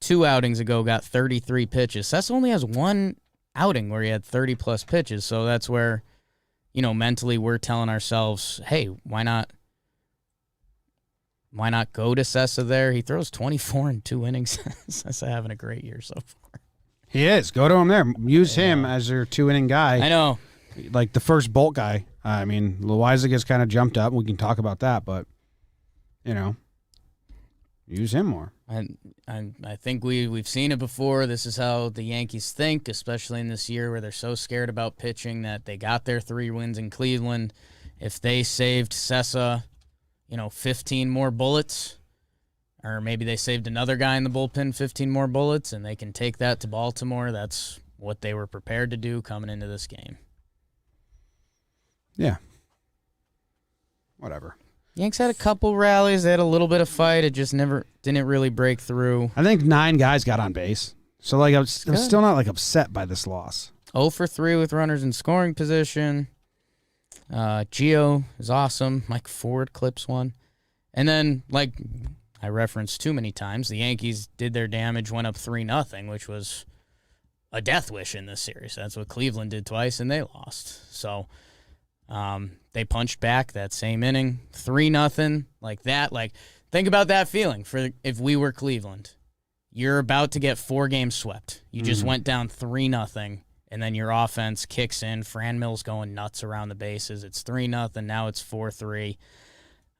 2 outings ago got 33 pitches. Sessa only has 1 outing where he had 30-plus pitches, so that's where, mentally we're telling ourselves, hey, why not go to Sessa there? He throws 24 in 2 innings. Sessa having a great year so far. He is. Go to him there. Use him as your 2-inning guy. I know. Like the first Bolt guy. I mean, Loáisiga's kind of jumped up. We can talk about that, but, use him more. I think we've seen it before. This is how the Yankees think, especially in this year where they're so scared about pitching that they got their 3 wins in Cleveland. If they saved Sessa, 15 more bullets, or maybe they saved another guy in the bullpen 15 more bullets, and they can take that to Baltimore, that's what they were prepared to do coming into this game. Yeah. Whatever. Yanks had a couple rallies. They had a little bit of fight. It just didn't really break through. I think 9 guys got on base. So, I'm still not, upset by this loss. 0 for 3 with runners in scoring position. Gio is awesome. Mike Ford clips one. And then, I referenced too many times, the Yankees did their damage, went up 3-0, which was a death wish in this series. That's what Cleveland did twice, and they lost. So, they punched back that same inning, 3-0, like that. Think about that feeling for if we were Cleveland. You're about to get 4 games swept. You just went down 3-0, and then your offense kicks in. Fran Mill's going nuts around the bases. It's 3-0. Now it's 4-3.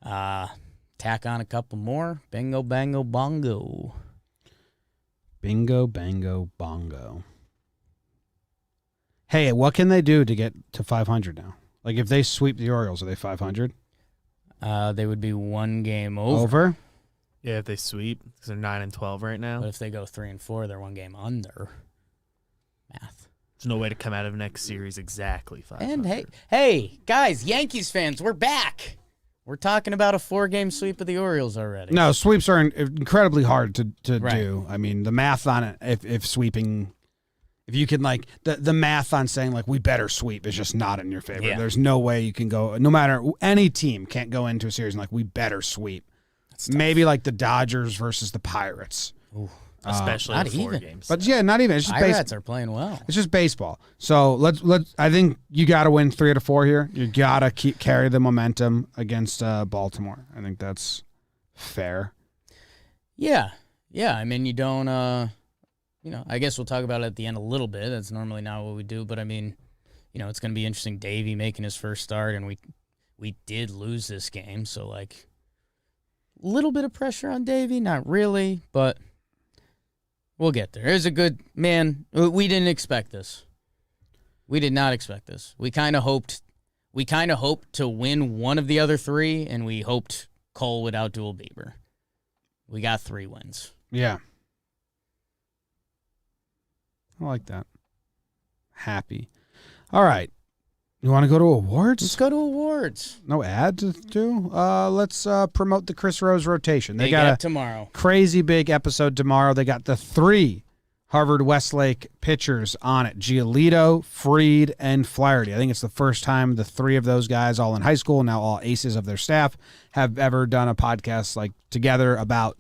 Tack on a couple more. Bingo, bango, bongo. Bingo, bango, bongo. Hey, what can they do to get to 500 now? If they sweep the Orioles, are they 500? They would be 1 game over. Over? Yeah, if they sweep, because they're 9-12 right now. But if they go 3-4, they're 1 game under. Math. There's no way to come out of next series exactly 500. And hey, guys, Yankees fans, we're back. We're talking about a 4-game sweep of the Orioles already. No, sweeps are incredibly hard to Right. do. I mean, the math on it, if sweeping... If you can, the math on saying, we better sweep is just not in your favor. Yeah. There's no way you can go, no matter, any team can't go into a series and, we better sweep. Maybe, the Dodgers versus the Pirates. Ooh, especially not the 4 even. games. But, yeah, not even. It's just Pirates are playing well. It's just baseball. So, let's. I think you got to win 3 out of 4 here. You got to carry the momentum against Baltimore. I think that's fair. Yeah. I mean, you don't... I guess we'll talk about it at the end a little bit. That's normally not what we do, but I mean, it's going to be interesting. Davey making his first start, and we did lose this game, so a little bit of pressure on Davey, not really, but we'll get there. It was a good man. We didn't expect this. We did not expect this. We kind of hoped to win one of the other 3, and we hoped Cole would outduel Bieber. We got 3 wins. Yeah. I like that. Happy. All right. You want to go to awards? Let's go to awards. No ad to do? Let's promote the Chris Rose rotation. They Big got ep a tomorrow. crazy big episode tomorrow. They got the 3 Harvard Westlake pitchers on it. Giolito, Fried, and Flaherty. I think it's the first time the 3 of those guys, all in high school, now all aces of their staff, have ever done a podcast together about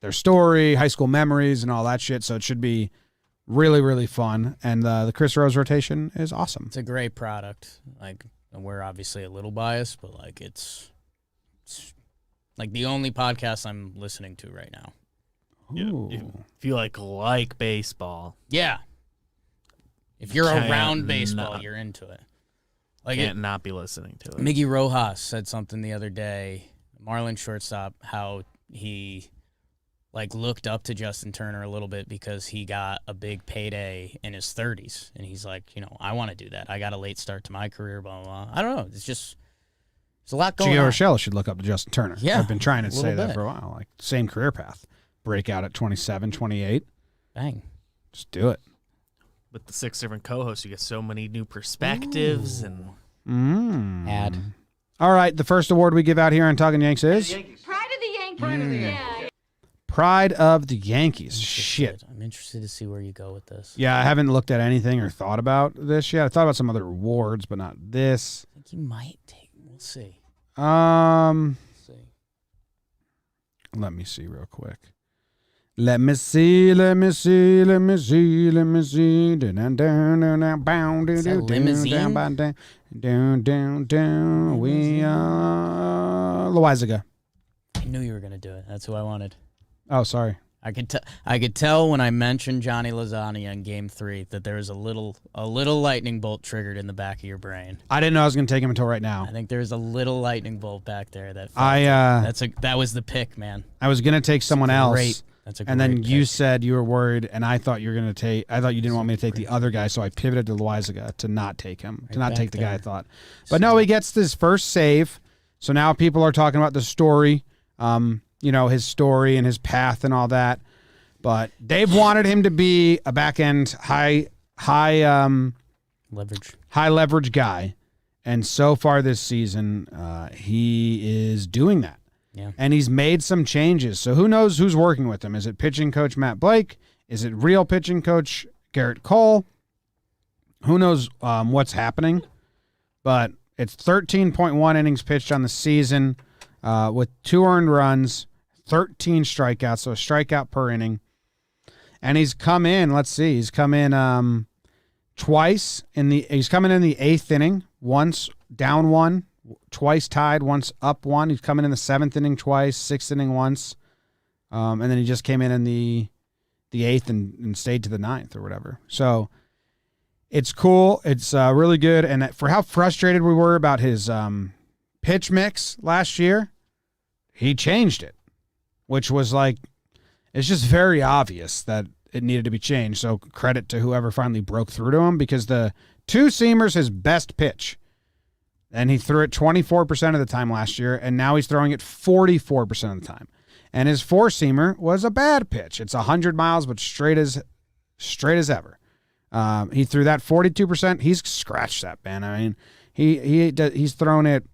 their story, high school memories, and all that shit. So it should be really, really fun. And the Chris Rose rotation is awesome. It's a great product. We're obviously a little biased, but it's the only podcast I'm listening to right now. Ooh. If you like baseball. Yeah. If you're Can't around baseball, not. you're into it. Can't not be listening to it. Miggy Rojas said something the other day Marlins shortstop, how he looked up to Justin Turner a little bit because he got a big payday in his 30s, and he's like, I want to do that. I got a late start to my career, blah, blah, blah. I don't know. There's a lot going Gio on. Urshela should look up to Justin Turner. Yeah, I've been trying to say that bit. for a while. Like, same career path. Break out at 27, 28. Bang. Just do it. With the 6 different co-hosts, you get so many new perspectives. And Ad. All right, the first award we give out here on Talkin' Yanks is Pride of the Yankees. Yeah. Pride of the Yankees. Shit. I'm interested to see where you go with this. Yeah, I haven't looked at anything or thought about this yet. I thought about some other awards, but not this. I think you might take. We'll see. Let's See. Let me see real quick. Let me see. Down, down. We are Loáisiga. I knew you were gonna do it. That's who I wanted. Oh, sorry. I could tell when I mentioned Johnny Lasagna in Game 3 that there was a little lightning bolt triggered in the back of your brain. I didn't know I was going to take him until right now. I think there's a little lightning bolt back there that that was the pick, man. I was going to take someone else. That's a great and then you pick. said you were worried, and I thought you were going to take. I thought you didn't want me to take the other guy, so I pivoted to Loáisiga to not take him, to not take the guy I thought. But no, he gets this first save. So now people are talking about the story, his story and his path and all that. But they've wanted him to be a back end high leverage guy, and so far this season, he is doing that. Yeah. And he's made some changes. So who knows who's working with him? Is it pitching coach Matt Blake? Is it real pitching coach Garrett Cole? Who knows what's happening? But it's 13.1 innings pitched on the season with 2 earned runs, 13 strikeouts, so a strikeout per inning. And he's come in, he's come in twice he's coming in the 8th inning, once down 1, twice tied, once up 1. He's coming in the 7th inning twice, 6th inning once. And then he just came in the 8th and stayed to the 9th or whatever. So it's cool. It's really good. And for how frustrated we were about his pitch mix last year, he changed it, which was it's just very obvious that it needed to be changed. So credit to whoever finally broke through to him, because the 2-seamer's his best pitch. And he threw it 24% of the time last year, and now he's throwing it 44% of the time. And his 4-seamer was a bad pitch. It's 100 miles, but straight as ever. He threw that 42%. He's scratched that, man. I mean, he's thrown it.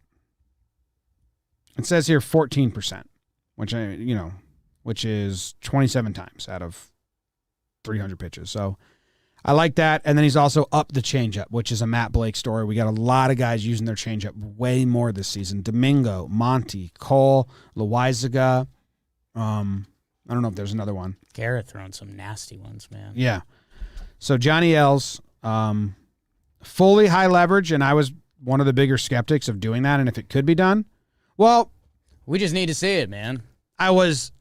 It says here 14%, which is 27 times out of 300 pitches. So I like that. And then he's also upped the changeup, which is a Matt Blake story. We got a lot of guys using their changeup way more this season. Domingo, Monty, Cole, Loáisiga. I don't know if there's another one. Garrett throwing some nasty ones, man. Yeah. So Johnny L's fully high leverage, and I was one of the bigger skeptics of doing that and if it could be done. Well, we just need to see it, man. I was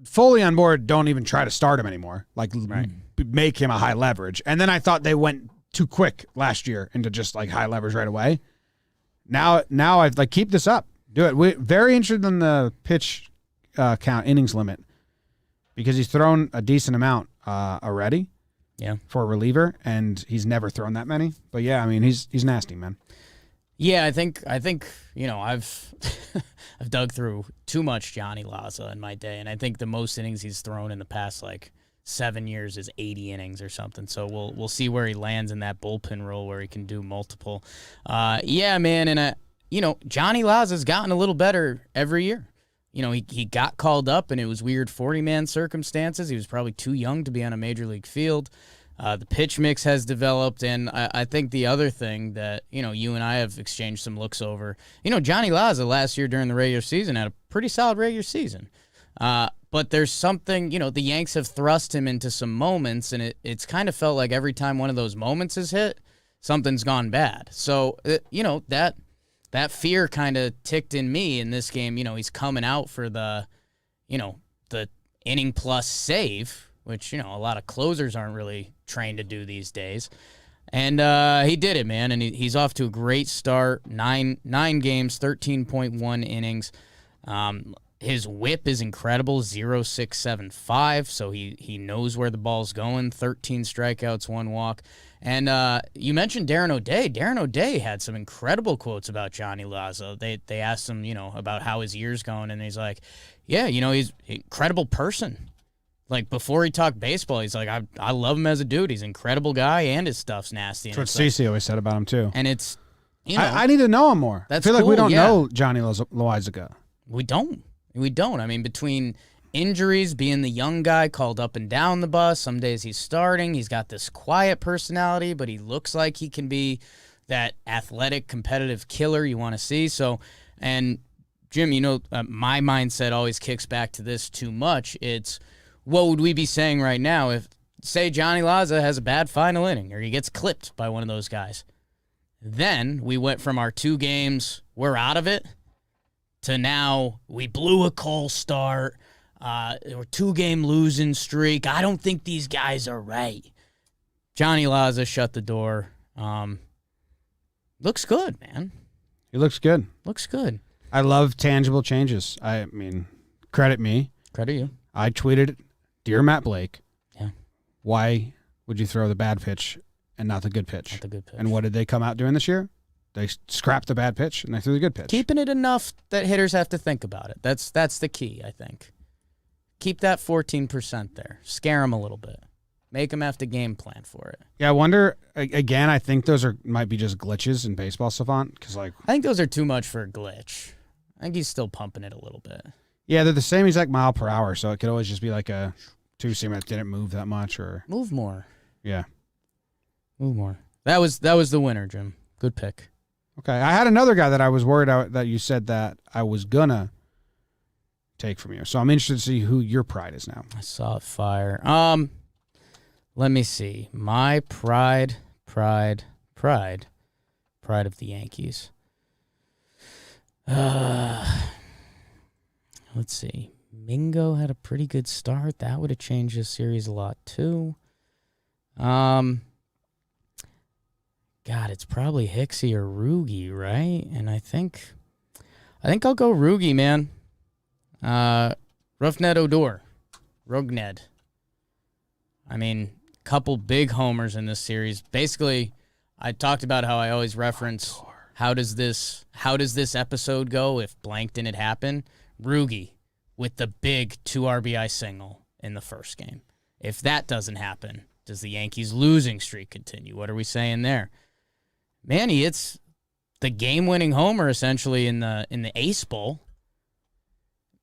fully on board. Don't even try to start him anymore. Make him a high leverage. And then I thought they went too quick last year into just high leverage right away. Now I keep this up. Do it. We're very interested in the pitch count innings limit, because he's thrown a decent amount already. Yeah. For a reliever, and he's never thrown that many. But yeah, I mean, he's nasty, man. Yeah, I think I've I've dug through too much Johnny Laza in my day, and I think the most innings he's thrown in the past 7 years is 80 innings or something. So we'll see where he lands in that bullpen role where he can do multiple. Yeah, man, and Johnny Laza's gotten a little better every year. He got called up, and it was weird 40-man circumstances. He was probably too young to be on a major league field. The pitch mix has developed, and I think the other thing that, you and I have exchanged some looks over, Johnny Laza last year during the regular season had a pretty solid regular season. But there's something, the Yanks have thrust him into some moments, and it's kind of felt like every time one of those moments is hit, something's gone bad. So, that fear kind of ticked in me in this game. He's coming out for the inning plus save, which, a lot of closers aren't really trained to do these days. And he did it, man. And he's off to a great start. Nine games, 13.1 innings. His whip is incredible, 0.675, so he knows where the ball's going. 13 strikeouts, 1 walk. And you mentioned Darren O'Day. Darren O'Day had some incredible quotes about Johnny Lazo. They asked him, about how his year's going, and he's like, yeah, he's an incredible person. Like, before he talked baseball, he's like, I love him as a dude. He's an incredible guy, and his stuff's nasty. That's what Stacey always said about him, too. And it's, I need to know him more. That's I feel like we cool, don't know Johnny Loáisiga. We don't. I mean, between injuries, being the young guy called up and down the bus, some days he's starting. He's got this quiet personality, but he looks like he can be that athletic, competitive killer you want to see. So, and Jim, my mindset always kicks back to this too much. It's, what would we be saying right now if, say, Johnny Laza has a bad final inning or he gets clipped by one of those guys? Then we went from our 2 games, we're out of it, to now we blew a cold start. We're 2-game losing streak. I don't think these guys are right. Johnny Laza shut the door. Looks good, man. He looks good. Looks good. I love tangible changes. I mean, credit me. Credit you. I tweeted, "Dear Matt Blake, Yeah. why would you throw the bad pitch and not the good pitch?" Not the good pitch. And what did they come out doing this year? They scrapped the bad pitch and they threw the good pitch. Keeping it enough that hitters have to think about it. That's the key, I think. Keep that 14% there. Scare them a little bit. Make them have to game plan for it. Yeah, I wonder, again, I think those might be just glitches in Baseball Savant. Because, I think those are too much for a glitch. I think he's still pumping it a little bit. Yeah, they're the same exact mile per hour, so it could always just be like a 2-seamer that didn't move that much. Or Move more. Yeah. Move more. That was the winner, Jim. Good pick. Okay, I had another guy that I was worried that you said that I was going to take from you. So I'm interested to see who your pride is now. I saw it fire. Let me see. My pride of the Yankees. Let's see. Mingo had a pretty good start. That would have changed this series a lot too. God, it's probably Hicksy or Rougned, right? And I think I'll go Rougned, man. Rougned Odor. Rougned. I mean, couple big homers in this series. Basically, I talked about how I always reference how does this episode go if blank didn't happen. Rougned with the big 2 RBI single in the first game. If that doesn't happen, does the Yankees losing streak continue? What are we saying there? Man, he hits the game-winning homer essentially in the Ace Bowl.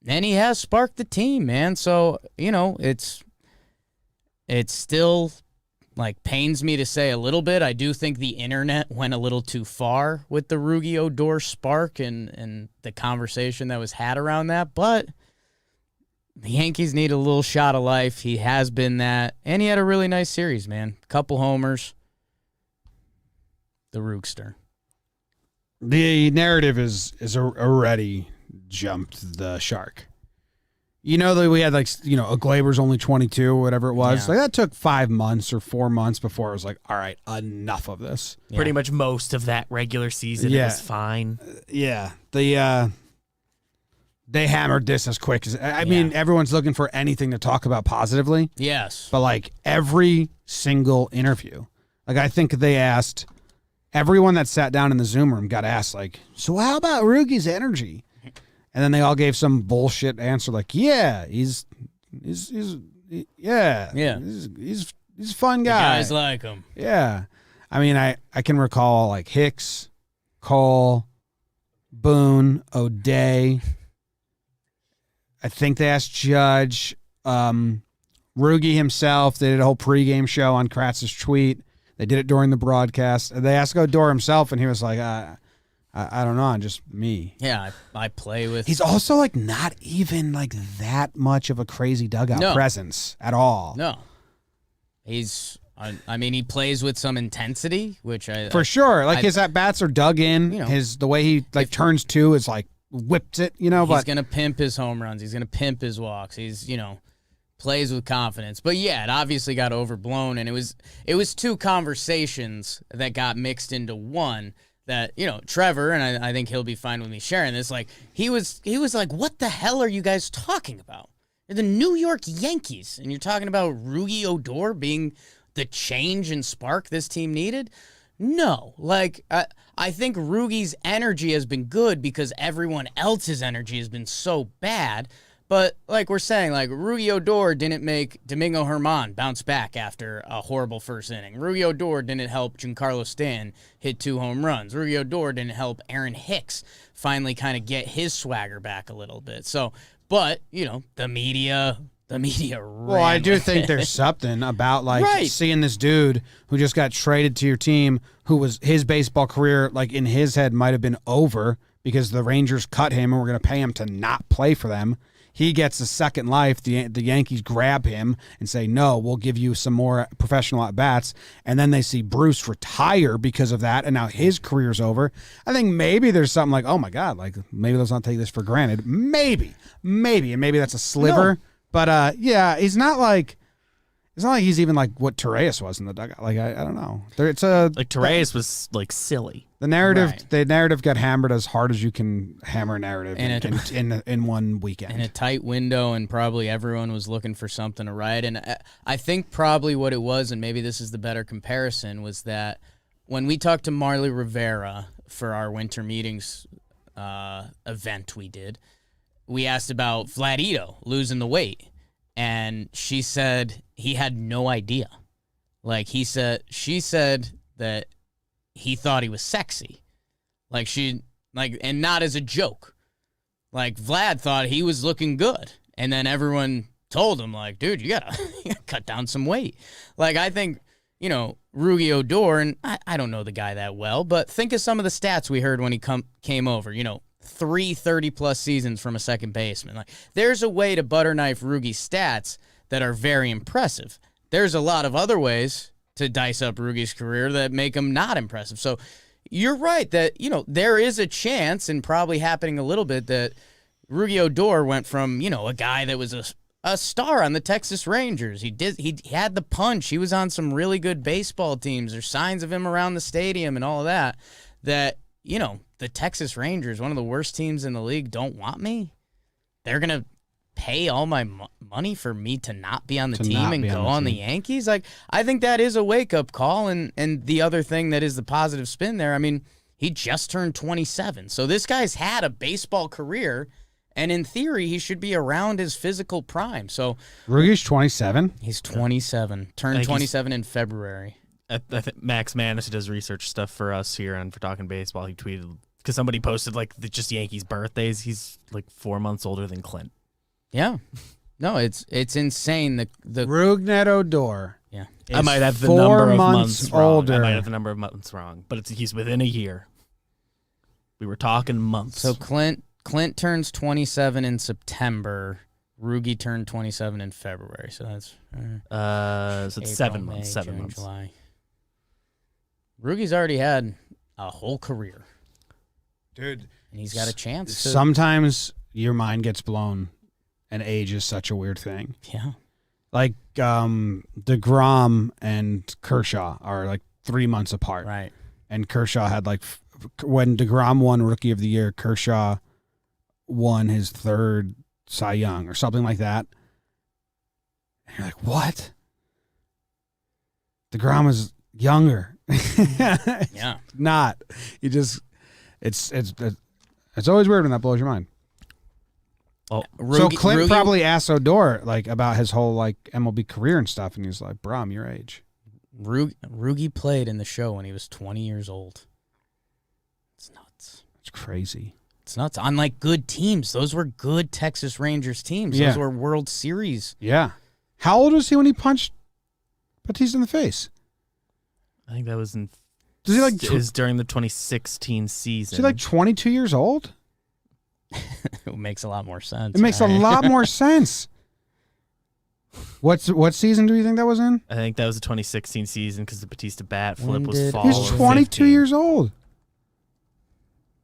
And he has sparked the team, man. So, it's still, pains me to say a little bit. I do think the internet went a little too far with the Rougned Odor spark and the conversation that was had around that. But the Yankees need a little shot of life. He has been that. And he had a really nice series, man. Couple homers. The Rookster. The narrative is already jumped the shark. That we had a Glaber's only 22 or whatever it was. Yeah. That took 5 months or 4 months before it was like, all right, enough of this. Yeah. Pretty much most of that regular season, it was fine. Yeah. They hammered this as quick as I mean, everyone's looking for anything to talk about positively. Yes. But every single interview, I think they asked everyone that sat down in the Zoom room got asked so how about Rougie's energy? And then they all gave some bullshit answer he's a fun guy. Guys like him. Yeah. I mean, I can recall Hicks, Cole, Boone, O'Day. I think they asked Judge, Rougned himself. They did a whole pregame show on Kratz's tweet. They did it during the broadcast. They asked Odor himself, and he was like, I don't know, just me. Yeah, I play with... He's also, not even, that much of a crazy dugout presence at all. No. He's... I mean, he plays with some intensity, which For sure. His at-bats are dug in. The way he, turns two is, whips it, He's going to pimp his home runs. He's going to pimp his walks. He's, plays with confidence. But, yeah, it obviously got overblown, and it was 2 conversations that got mixed into one that, Trevor, and I think he'll be fine with me sharing this, like, he was like, what the hell are you guys talking about? You're the New York Yankees, and you're talking about Rougned Odor being the change and spark this team needed? No. Like, I think Rougie's energy has been good because everyone else's energy has been so bad. But like we're saying, like Rougned Odor didn't make Domingo Germán bounce back after a horrible first inning. Rougned Odor didn't help Giancarlo Stanton hit 2 home runs. Rougned Odor didn't help Aaron Hicks finally kind of get his swagger back a little bit. So, but the media. Well, I do think there's something about seeing this dude who just got traded to your team, who was his baseball career, like in his head, might have been over because the Rangers cut him and were going to pay him to not play for them. He gets a second life. The Yankees grab him and say, no, we'll give you some more professional at-bats. And then they see Bruce retire because of that, and now his career's over. I think maybe there's something like, oh, my God, like maybe let's not take this for granted. Maybe. And maybe that's a sliver. No. But, yeah, it's not like he's even like what Torres was in the dugout. Like, I don't know. Like Torres was, like, silly. The narrative got hammered as hard as you can hammer a narrative in one weekend. In a tight window, and probably everyone was looking for something to write. And I think probably what it was, and maybe this is the better comparison, was that when we talked to Marley Rivera for our winter meetings event we did, we asked about Vladito losing the weight. And she said he had no idea. Like she said that he thought he was sexy. And not as a joke. Like Vlad thought he was looking good. And then everyone told him, like, dude, you gotta cut down some weight. Like, I think, Rougned Odor, and I don't know the guy that well, but think of some of the stats we heard when he came over, 3 30-plus seasons from a second baseman. Like, there's a way to butter knife Rougie's stats that are very impressive. There's a lot of other ways to dice up Rougie's career that make him not impressive. So you're right that, there is a chance, and probably happening a little bit, that Rougned Odor went from, a guy that was a star on the Texas Rangers. He had the punch. He was on some really good baseball teams. There's signs of him around the stadium and all of that, the Texas Rangers, one of the worst teams in the league, don't want me. They're going to pay all my money for me to not be on the team and go on the Yankees? Like, I think that is a wake-up call, and the other thing that is the positive spin there, I mean, he just turned 27. So this guy's had a baseball career, and in theory, he should be around his physical prime. So Rougie's 27? He's 27. Turned 27 in February. I think Max Manis, who does research stuff for us here on For Talking Baseball, he tweeted, because somebody posted like just Yankees birthdays, he's like 4 months older than Clint. Yeah. No, it's insane. The Rougned Odor. Yeah. I might have the 4 number of months months older. wrong. I might have the number of months wrong, but he's within a year. We were talking months. So Clint turns 27 in September. Rougned turned 27 in February. So that's so it's April, 7 months. May, 7 June, months. July. Rougie's already had a whole career. Dude. And he's got a chance. Sometimes your mind gets blown, and age is such a weird thing. Yeah. Like DeGrom and Kershaw are like 3 months apart. Right. And Kershaw had when DeGrom won Rookie of the Year, Kershaw won his 3rd Cy Young or something like that. And you're like, what? DeGrom is younger. Yeah. Not. You just it's always weird when that blows your mind. Oh, So Clint probably asked Odor about his whole MLB career and stuff, and he's like, "Bro, I'm your age." Rougned played in the show when he was 20 years old. It's nuts. It's crazy. It's nuts. On good teams, those were good Texas Rangers teams. Yeah. Those were World Series. Yeah. How old was he when he punched Batista in the face? I think that was in. Does he it was during the 2016 season. Is he 22 years old? It makes a lot more sense. It makes a lot more sense. What season do you think that was in? I think that was the 2016 season because the Batista bat flip When was did- fall. He's of 22 15. years old.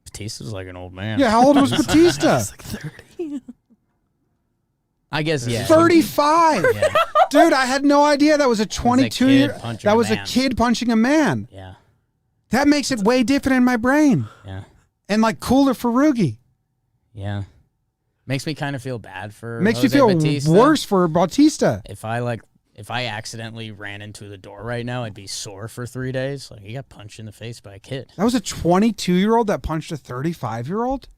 Batista's like an old man. Yeah, how old was Batista? He's like 30. I guess, yeah. 35. Yeah. Dude, I had no idea that was a 22 year. punching That a was a man. kid punching a man. Yeah. That makes it way different in my brain. Yeah. And like cooler for Rougie. Yeah. Makes me kind of feel bad for Makes Jose you feel Bautista. worse for Bautista. If I accidentally ran into the door right now, I'd be sore for 3 days. Like, he got punched in the face by a kid. That was a 22-year-old that punched a 35-year-old?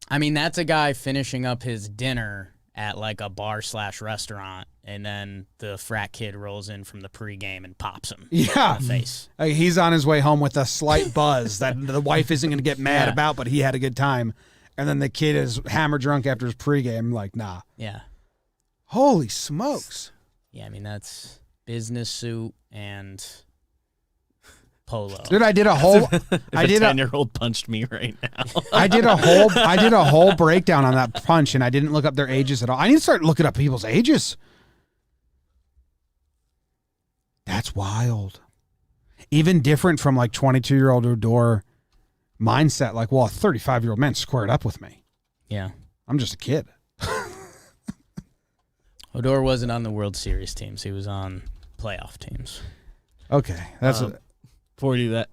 I mean, that's a guy finishing up his dinner at like a bar/restaurant, and then the frat kid rolls in from the pregame and pops him in the face. He's on his way home with a slight buzz that the wife isn't going to get mad about, but he had a good time. And then the kid is hammer drunk after his pregame. Like, nah. Yeah. Holy smokes. Yeah, I mean, that's business suit and polo. Dude, I did a whole If a 10-year-old punched me right now. I did a whole breakdown on that punch, and I didn't look up their ages at all. I need to start looking up people's ages. That's wild. Even different from like 22-year-old Odor mindset. Like, well, a 35-year-old man squared up with me. Yeah. I'm just a kid. Odor wasn't on the World Series teams. He was on playoff teams. Okay, that's Before we do that,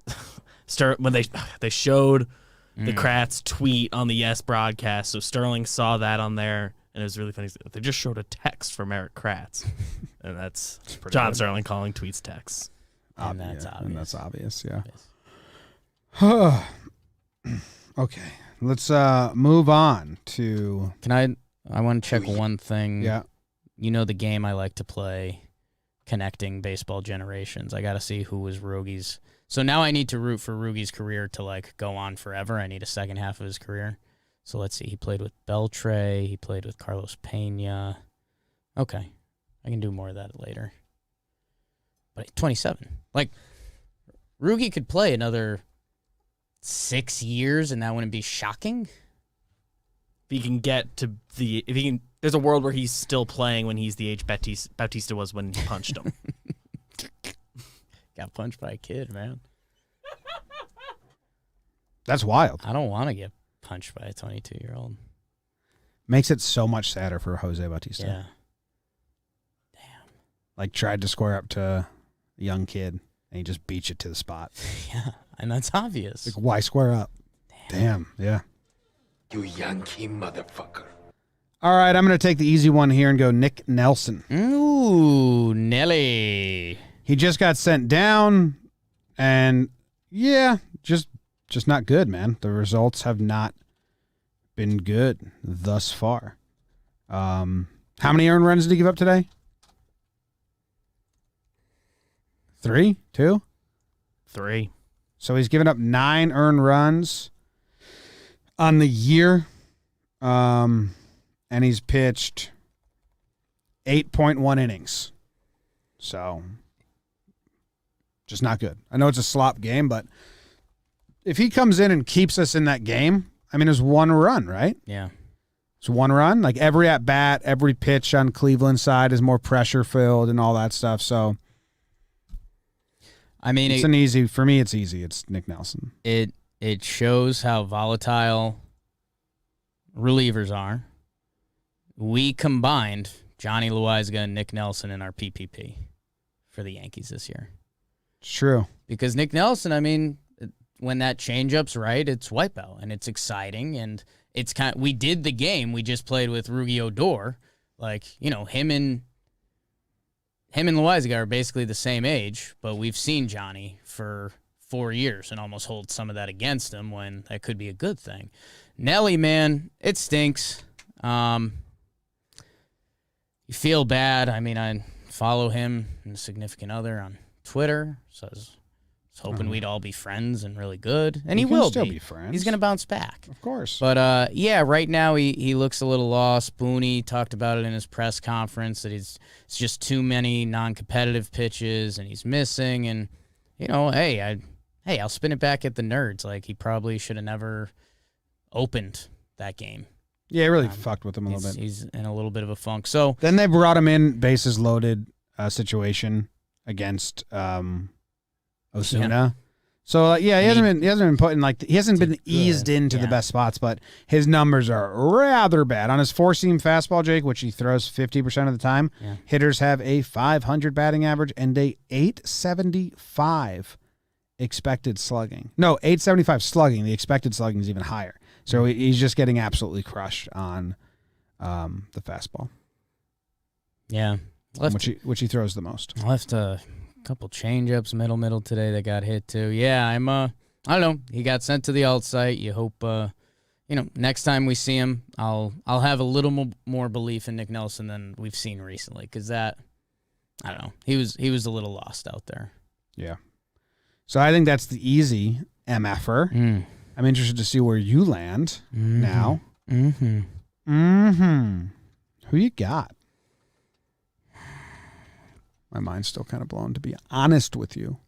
when they showed the Kratz tweet on the Yes broadcast, so Sterling saw that on there, and it was really funny. They just showed a text from Eric Kratz, and that's John Sterling calling tweets texts. And that's obvious. And that's obvious, yeah. Okay, let's move on to. I want to check one thing. Yeah. You know the game I like to play, connecting baseball generations. I got to see who was Rougie's. So now I need to root for Rougie's career to like go on forever. I need a second half of his career. So let's see. He played with Beltre. He played with Carlos Pena. Okay. I can do more of that later. But 27. Like, Rougie could play another 6 years, and that wouldn't be shocking. If he can get to there's a world where he's still playing when he's the age Bautista was when he punched him. Got punched by a kid, man. That's wild. I don't want to get punched by a 22-year-old. Makes it so much sadder for Jose Bautista. Yeah. Like, tried to square up to a young kid, and he just beat you to the spot. Yeah, and that's obvious. Like, why square up? Damn, yeah. You Yankee motherfucker. All right, I'm going to take the easy one here and go Nick Nelson. Ooh, Nelly. He just got sent down, and yeah, just not good, man. The results have not been good thus far. How many earned runs did he give up today? 3? 2? 3. So he's given up 9 earned runs on the year. And he's pitched 8.1 innings. So, just not good. I know it's a slop game, but if he comes in and keeps us in that game, I mean, there's 1 run, right? Yeah. It's 1 run. Like, every at-bat, every pitch on Cleveland's side is more pressure-filled and all that stuff. So, I mean, for me, it's easy. It's Nick Nelson. It shows how volatile relievers are. We combined Johnny Loáisiga and Nick Nelson in our PPP for the Yankees this year. It's true. Because Nick Nelson, I mean, when that changeup's right, it's wipeout, and it's exciting, and it's we did the game. We just played with Rougned Odor. Like, you know, him and Loáisiga are basically the same age, but we've seen Johnny for 4 years and almost hold some of that against him when that could be a good thing. Nelly, man, it stinks. You feel bad. I mean, I follow him and a significant other on Twitter, so I was hoping we'd all be friends and really good, and he will still be friends. He's going to bounce back. Of course. But, yeah, right now he looks a little lost. Booney talked about it in his press conference, that it's just too many non-competitive pitches, and he's missing. And, you know, I'll spin it back at the Nerds. Like, he probably should have never opened that game. Yeah, it really fucked with him a little bit. He's in a little bit of a funk. So then they brought him in, bases loaded situation against Osuna. Yeah. So he hasn't been put in he hasn't been eased into the best spots, but his numbers are rather bad on his 4-seam fastball, Jake, which he throws 50% of the time. Yeah. Hitters have a 500 batting average and a 875 expected slugging. No, 875 slugging. The expected slugging is even higher. So he's just getting absolutely crushed on the fastball. Yeah. Which he throws the most. Left a couple changeups, middle today that got hit too. Yeah, I don't know. He got sent to the alt site. You hope, next time we see him, I'll have a little more belief in Nick Nelson than we've seen recently. Because I don't know. He was a little lost out there. Yeah. So I think that's the easy MFer. I'm interested to see where you land now. Who you got? My mind's still kind of blown, to be honest with you.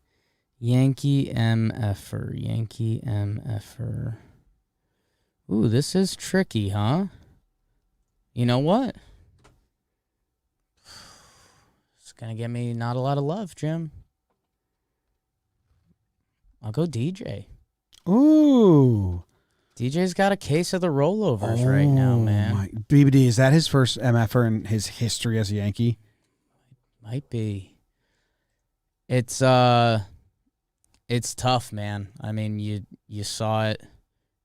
Yankee MFer. Ooh, this is tricky, huh? You know what? It's going to get me not a lot of love, Jim. I'll go DJ. Ooh. DJ's got a case of the rollovers right now, man. BBD, is that his first MFer in his history as a Yankee? Might be. It's tough, man. I mean, you saw it.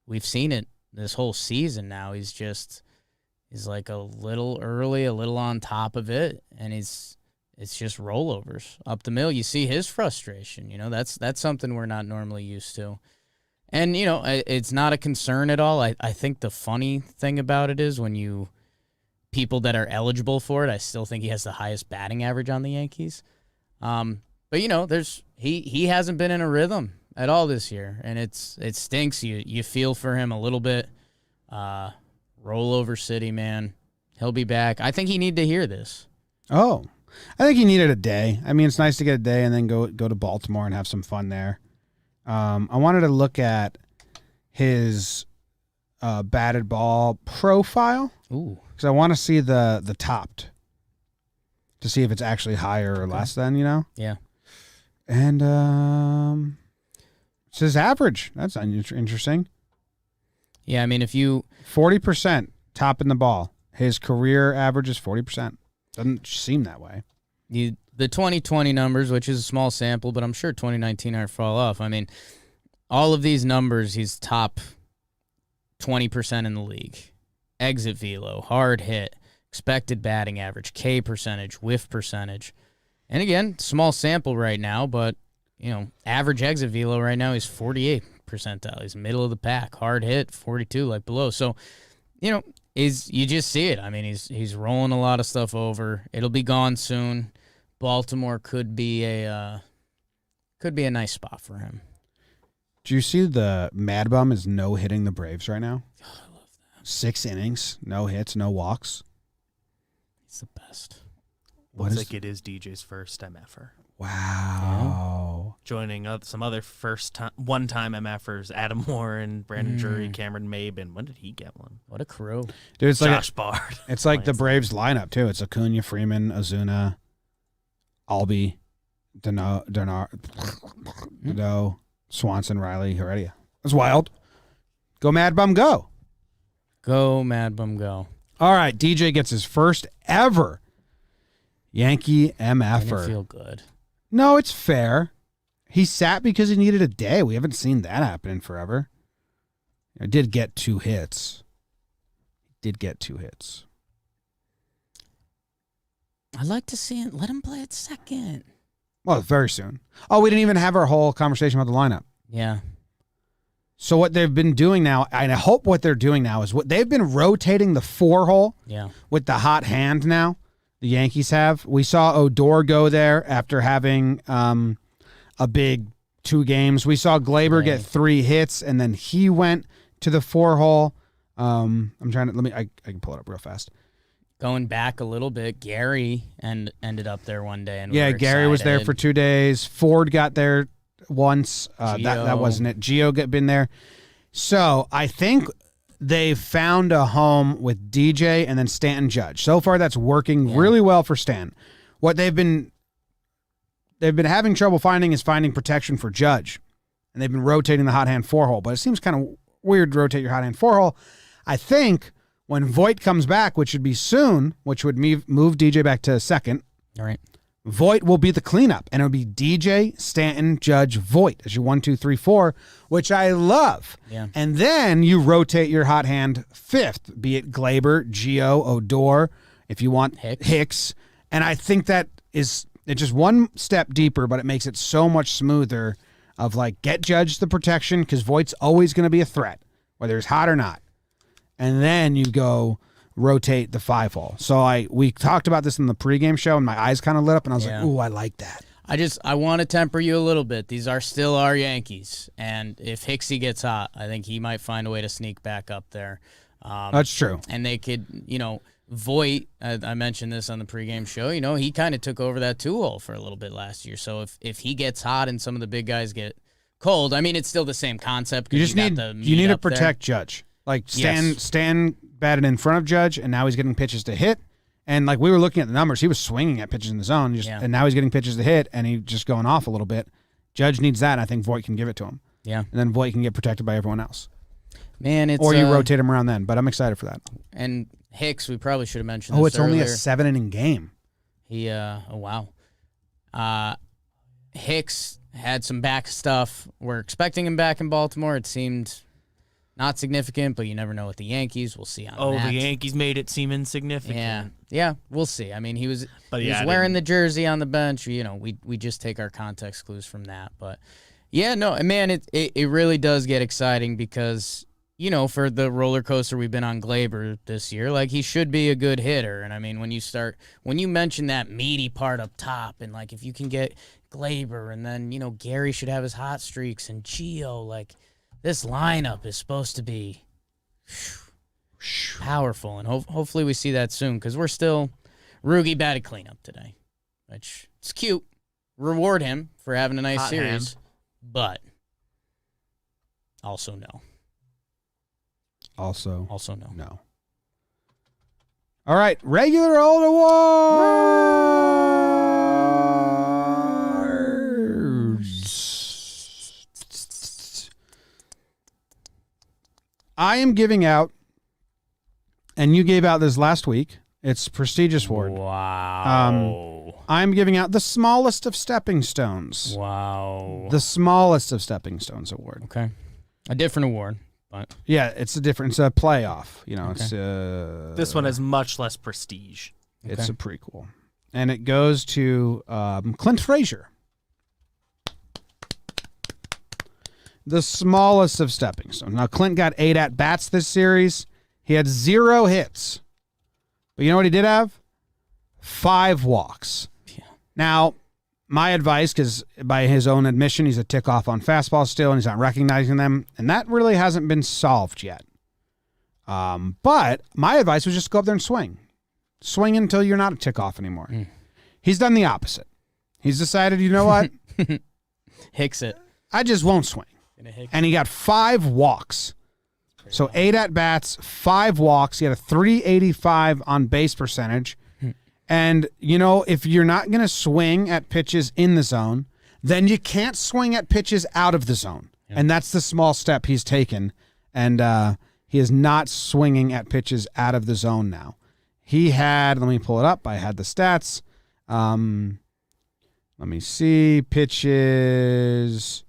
We've seen it this whole season now. He's like a little early, a little on top of it, and it's just rollovers up the middle. You see his frustration. That's something we're not normally used to. And, it's not a concern at all. I think the funny thing about it is people that are eligible for it, I still think he has the highest batting average on the Yankees. But he hasn't been in a rhythm at all this year, and it stinks. You feel for him a little bit. Rollover city, man. He'll be back. I think he needed to hear this. Oh, I think he needed a day. I mean, it's nice to get a day and then go to Baltimore and have some fun there. I wanted to look at his batted ball profile. Ooh. Because I want to see the topped to see if it's actually higher or less than, Yeah. And it's his average. That's interesting. Yeah, I mean, if you 40% topping the ball, his career average is 40%. Doesn't seem that way. The 2020 numbers, which is a small sample, but I'm sure 2019 aren't fall off. I mean, all of these numbers, he's top 20% in the league. Exit velo, hard hit, expected batting average, K percentage, whiff percentage. And again, small sample right now, but, average exit velo right now is 48 percentile. He's middle of the pack. Hard hit, 42, like below. So, you just see it. I mean, he's rolling a lot of stuff over. It'll be gone soon. Baltimore could be a nice spot for him. Do you see the Mad Bum is no hitting the Braves right now? God, I love that. 6 innings, no hits, no walks. He's the best. Looks like it is DJ's first MFer. Wow. Joining some other one-time MFers, Adam Warren, Brandon Drury, Cameron Maben. When did he get one? What a crew. Dude, it's Josh Bard. It's like the Braves lineup, too. It's Acuna, Freeman, Ozuna, Albie, Dano, Swanson, Riley, Heredia. That's wild. Go Mad Bum, go. Go Mad Bum, go. All right, DJ gets his first ever Yankee Didn't MFer. feel good. No, it's fair. He sat because he needed a day. We haven't seen that happen in forever. I did get 2 hits. I'd like to see it. Let him play it second. Well, very soon. Oh, we didn't even have our whole conversation about the lineup. Yeah. So what they've been doing now, and I hope what they're doing now is what they've been rotating the 4-hole with the hot hand now. The Yankees have. We saw Odor go there after having a big 2 games. We saw Glaber get 3 hits, and then he went to the 4-hole. I'm trying to I can pull it up real fast. Going back a little bit, Gary ended up there one day, and Gary was there for 2 days. Ford got there once. That wasn't it. Gio been there. So I think they've found a home with DJ and then Stanton Judge. So far, that's working really well for Stanton. What they've been having trouble finding is finding protection for Judge, and they've been rotating the hot hand 4-hole. But it seems kind of weird to rotate your hot hand 4-hole. I think when Voit comes back, which would be soon, which would move DJ back to second. All right. Voit will be the cleanup, and it'll be DJ, Stanton, Judge, Voit as your 1, 2, 3, 4, which I love. Yeah. And then you rotate your hot hand fifth, be it Glaber, Gio, Odor, if you want Hicks. And I think that it's just one step deeper, but it makes it so much smoother of like get Judge the protection because Voigt's always going to be a threat, whether it's hot or not. And then you go rotate the 5-hole. So we talked about this in the pregame show, and my eyes kind of lit up, and I was like, ooh, I like that. I want to temper you a little bit. These are still our Yankees, and if Hicksy gets hot, I think he might find a way to sneak back up there. That's true. And they could, Voit, I mentioned this on the pregame show, he kind of took over that 2-hole for a little bit last year. So if he gets hot and some of the big guys get cold, I mean, it's still the same concept. You just need to protect Judge. Like Stan batted in front of Judge, and now he's getting pitches to hit. And like we were looking at the numbers, he was swinging at pitches in the zone, and now he's getting pitches to hit, and he's just going off a little bit. Judge needs that, and I think Voit can give it to him. Yeah. And then Voit can get protected by everyone else. Man, or you rotate him around then, but I'm excited for that. And Hicks, we probably should have mentioned this it's only earlier. a 7-inning game. Oh, wow. Hicks had some back stuff. We're expecting him back in Baltimore. It seemed not significant, but you never know with the Yankees. We'll see on that. The Yankees made it seem insignificant. Yeah, we'll see. I mean, he was wearing the jersey on the bench. We just take our context clues from that. But, yeah, no, man, it really does get exciting because, for the roller coaster we've been on Glaber this year, like he should be a good hitter. And, I mean, when you mention that meaty part up top and, like, if you can get Glaber and then, Gary should have his hot streaks and Gio, like, this lineup is supposed to be powerful, and hopefully we see that soon because we're still Rougned batted cleanup today, which is cute. Reward him for having a nice hot series, hand. but also no. Also no. No. All right, regular old awards. I am giving out, and you gave out this last week. It's prestigious award. Wow. I'm giving out the smallest of stepping stones. Wow. The smallest of stepping stones award. Okay. A different award, but yeah, it's a playoff. It's this one has much less prestige. It's a prequel, and it goes to Clint Frazier. The smallest of stepping stones. Now, Clint got 8 at-bats this series. He had 0 hits. But you know what he did have? 5 walks. Yeah. Now, my advice, because by his own admission, he's a tick-off on fastballs still, and he's not recognizing them, and that really hasn't been solved yet. But my advice was just go up there and swing. Swing until you're not a tick-off anymore. He's done the opposite. He's decided, you know what? Hicks it. I just won't swing. And he got 5 walks. So 8 at-bats, 5 walks. He had a 385 on base percentage. And, if you're not going to swing at pitches in the zone, then you can't swing at pitches out of the zone. Yeah. And that's the small step he's taken. And he is not swinging at pitches out of the zone now. He had, let me pull it up. I had the stats. Let me see. Pitches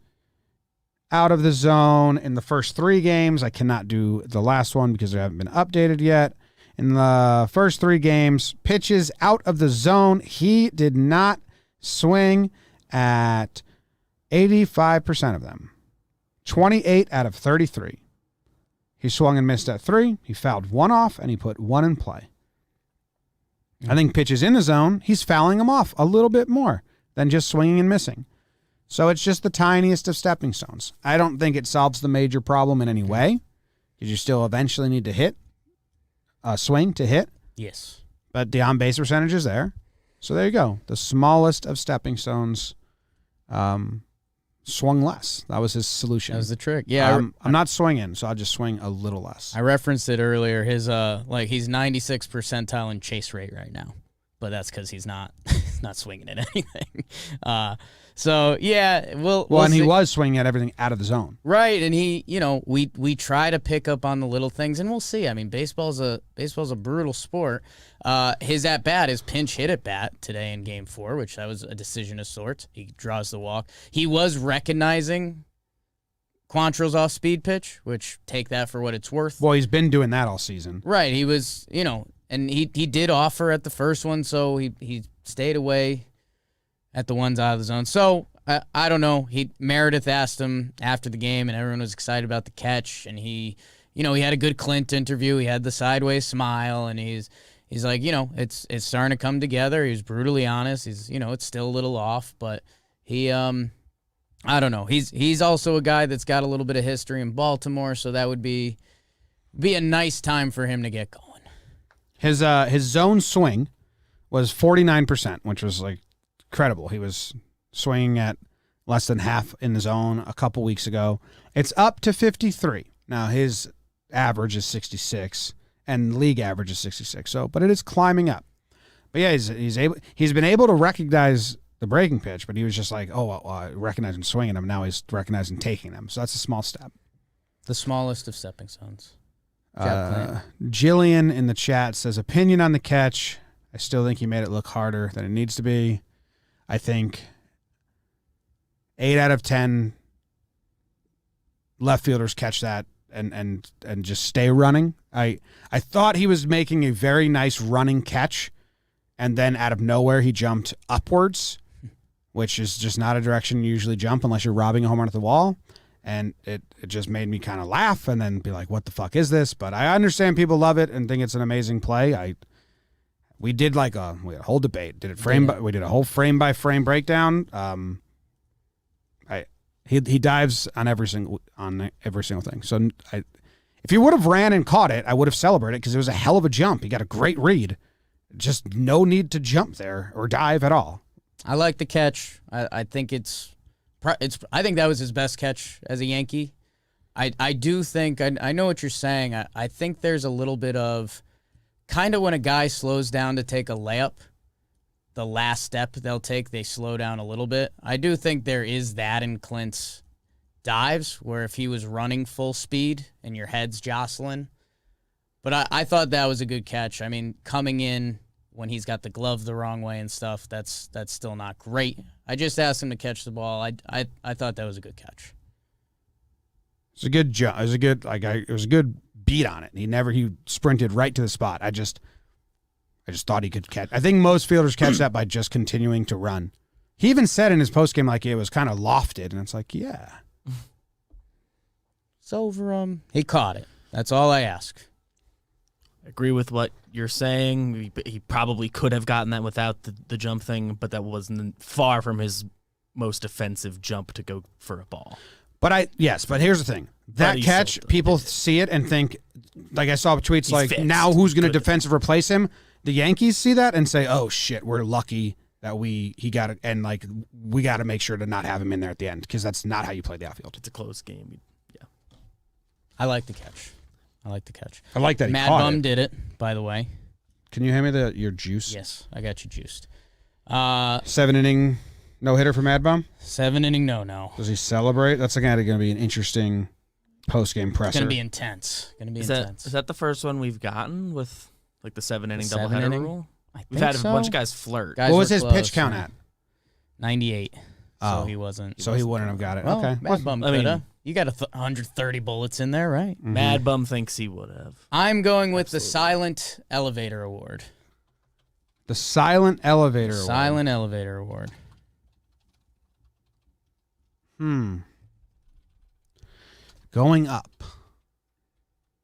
out of the zone in the first 3 games. I cannot do the last one because they haven't been updated yet. In the first 3 games, pitches out of the zone, he did not swing at 85% of them. 28 out of 33. He swung and missed at 3. He fouled 1 off, and he put 1 in play. I think pitches in the zone, he's fouling them off a little bit more than just swinging and missing. So it's just the tiniest of stepping stones. I don't think it solves the major problem in any way, because you still eventually need to hit, swing to hit. Yes. But the on-base percentage is there. So there you go. The smallest of stepping stones swung less. That was his solution. That was the trick. Yeah. I'm not swinging, so I'll just swing a little less. I referenced it earlier. His he's 96th percentile in chase rate right now, but that's because he's not swinging at anything. So yeah, we'll and he see. was swinging at everything out of the zone. Right, and he, we try to pick up on the little things, and we'll see. I mean, baseball's a brutal sport. His at bat, his pinch hit at bat today in Game 4, which that was a decision of sorts. He draws the walk. He was recognizing Quantrill's off speed pitch, which take that for what it's worth. Well, he's been doing that all season. Right, he was, and he did offer at the first one, so he stayed away at the ones out of the zone. So I don't know. Meredith asked him after the game, and everyone was excited about the catch. And he had a good Clint interview. He had the sideways smile, and he's like, it's starting to come together. He was brutally honest. He's it's still a little off, but he I don't know. He's also a guy that's got a little bit of history in Baltimore, so that would be a nice time for him to get going. His zone swing was 49%, which was like incredible. He was swinging at less than half in the zone a couple weeks ago. It's up to 53. Now his average is 66 and league average is 66. So, but it is climbing up. But yeah, he's been able to recognize the breaking pitch, but he was just like, I recognize him swinging them. Now he's recognizing taking them. So that's a small step. The smallest of stepping stones. Jillian in the chat says, opinion on the catch. I still think he made it look harder than it needs to be. I think 8 out of 10 left fielders catch that and just stay running. I thought he was making a very nice running catch, and then out of nowhere he jumped upwards, which is just not a direction you usually jump unless you're robbing a home run at the wall. And it just made me kind of laugh and then be like, what the fuck is this? But I understand people love it and think it's an amazing play. We did we had a whole debate. We did a whole frame by frame breakdown. He dives on every single thing. So if he would have ran and caught it, I would have celebrated because it was a hell of a jump. He got a great read. Just no need to jump there or dive at all. I like the catch. I think I think that was his best catch as a Yankee. I do think I know what you're saying. I think there's a little bit of kind of when a guy slows down to take a layup, the last step they'll take, they slow down a little bit. I do think there is that in Clint's dives where if he was running full speed and your head's jostling. But I thought that was a good catch. I mean, coming in when he's got the glove the wrong way and stuff, that's still not great. I just asked him to catch the ball. I thought that was a good catch. It's a good jump. It was a good it was a good beat on it. He sprinted right to the spot. I just thought he could catch. I think most fielders catch that by just continuing to run. He even said in his postgame like it was kind of lofted, and it's like, yeah. It's over. He caught it. That's all I ask. I agree with what you're saying. He probably could have gotten that without the jump thing, but that wasn't far from his most offensive jump to go for a ball. But here's the thing. That catch, people see it and think, like I saw tweets like, fixed. Now who's going to defensive replace him? The Yankees see that and say, oh, shit, we're lucky that he got it, and like we got to make sure to not have him in there at the end because that's not how you play the outfield. It's a close game. Yeah. I like the catch. I like that. Mad Bum did it, by the way. Can you hand me your juice? Yes, I got you juiced. 7-inning no-hitter for Mad Bum? 7-inning no. Does he celebrate? That's going to be an interesting post-game presser. It's going to be intense. Is that the first one we've gotten with like the 7-inning doubleheader rule? We've had a bunch of guys flirt. What was his pitch count at? 98. Oh. So he wasn't. So he wouldn't have got it. Well, okay. Mad Bum coulda. You got 130 bullets in there, right? Mm-hmm. Mad Bum thinks he would have. I'm going with the Silent Elevator Award. The Silent Elevator Award. Silent Elevator Award. Going up.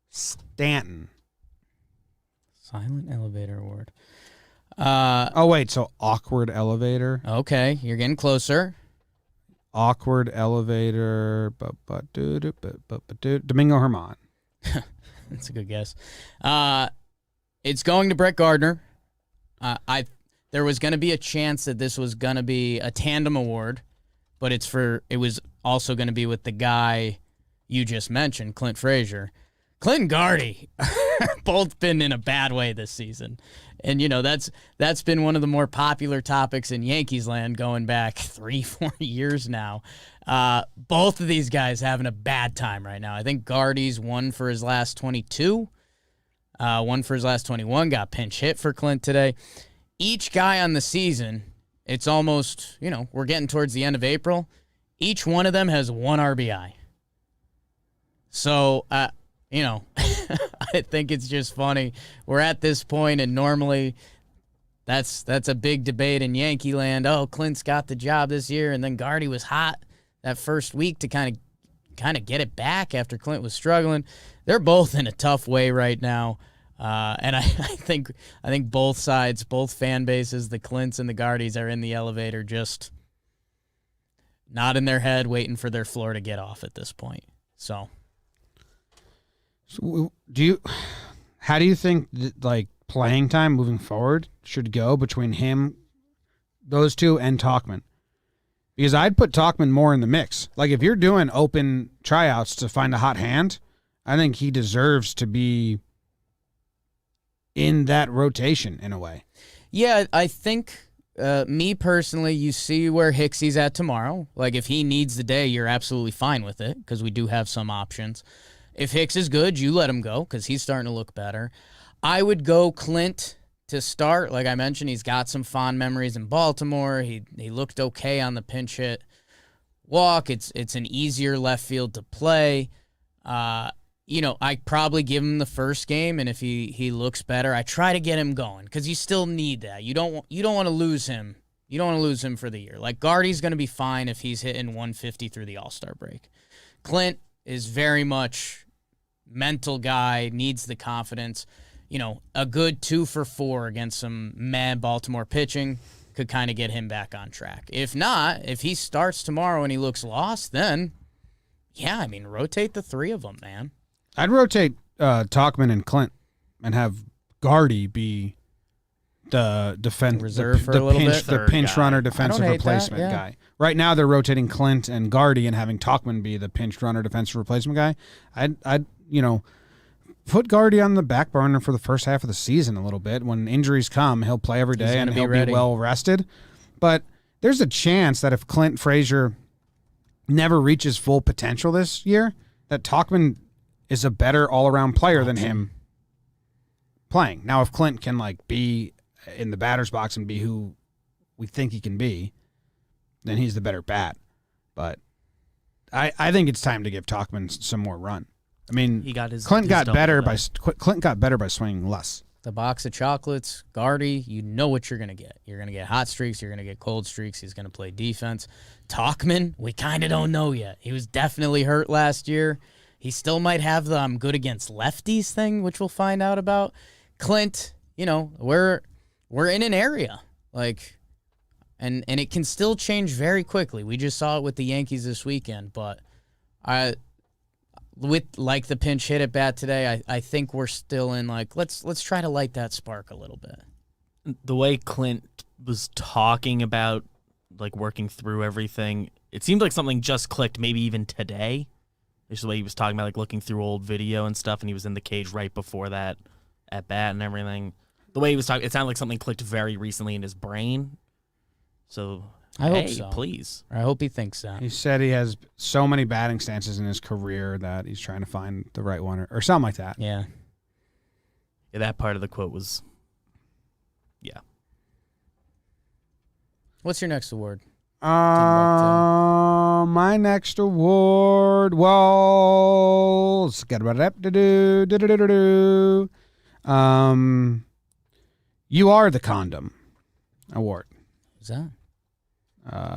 Stanton. Silent Elevator Award. So awkward elevator. Okay, you're getting closer. Awkward elevator. Domingo Germán. That's a good guess. It's going to Brett Gardner. There was going to be a chance that this was going to be a tandem award, but it was also going to be with the guy you just mentioned, Clint Frazier. Clint and Gardy both been in a bad way this season. And, that's been one of the more popular topics in Yankees land going back 3-4 years now. Both of these guys having a bad time right now. I think Gardy's 1 for his last 22. 1 for his last 21. Got pinch hit for Clint today. Each guy on the season, it's almost, we're getting towards the end of April. Each one of them has 1 RBI. So, I think it's just funny. We're at this point, and normally that's a big debate in Yankee land. Oh, Clint's got the job this year, and then Gardy was hot that first week to kind of get it back after Clint was struggling. They're both in a tough way right now, and I think both sides, both fan bases, the Clints and the Gardys, are in the elevator, just nodding their head, waiting for their floor to get off at this point. So how do you think playing time moving forward should go between those two and Talkman? Because I'd put Talkman more in the mix. Like, if you're doing open tryouts to find a hot hand, I think he deserves to be in that rotation in a way. Yeah, I think me personally, you see where Hicksy's at tomorrow. Like, if he needs the day, you're absolutely fine with it because we do have some options. If Hicks is good, you let him go because he's starting to look better. I would go Clint to start. Like I mentioned, he's got some fond memories in Baltimore. He looked okay on the pinch hit walk. It's an easier left field to play. I probably give him the first game, and if he looks better, I try to get him going because you still need that. You don't want to lose him. You don't want to lose him for the year. Like, Gardy's going to be fine if he's hitting 150 through the All-Star break. Clint is very much mental guy, needs the confidence. A good 2 for 4 against some mad Baltimore pitching could kind of get him back on track. If not, if he starts tomorrow and he looks lost, then, rotate the 3 of them, man. I'd rotate Talkman and Clint and have Gardy be the reserve for a little bit. The pinch runner defensive replacement guy. Right now they're rotating Clint and Gardy and having Talkman be the pinch runner defensive replacement guy. I'd put Gardy on the back burner for the first half of the season a little bit. When injuries come, he'll play every day and he'll be well rested. But there's a chance that if Clint Frazier never reaches full potential this year, that Talkman is a better all-around player than him playing. Now, if Clint can be in the batter's box and be who we think he can be, then he's the better bat. But I think it's time to give Talkman some more run. I mean, Clint got better by swinging less. The box of chocolates, Gardy, you know what you're going to get. You're going to get hot streaks. You're going to get cold streaks. He's going to play defense. Talkman, we kind of don't know yet. He was definitely hurt last year. He still might have the I'm good against lefties thing, which we'll find out about. Clint, we're in an area. And it can still change very quickly. We just saw it with the Yankees this weekend. But with the pinch hit at bat today, I think we're still in let's try to light that spark a little bit. The way Clint was talking about working through everything, it seemed like something just clicked maybe even today. Just the way he was talking about looking through old video and stuff, and he was in the cage right before that at bat and everything. The way he was talking, it sounded like something clicked very recently in his brain. So I hope so. Please. I hope he thinks that. He said he has so many batting stances in his career that he's trying to find the right one or something like that. Yeah. Yeah, that part of the quote was, yeah. What's your next award? My next award, well, you are the condom award. What's that?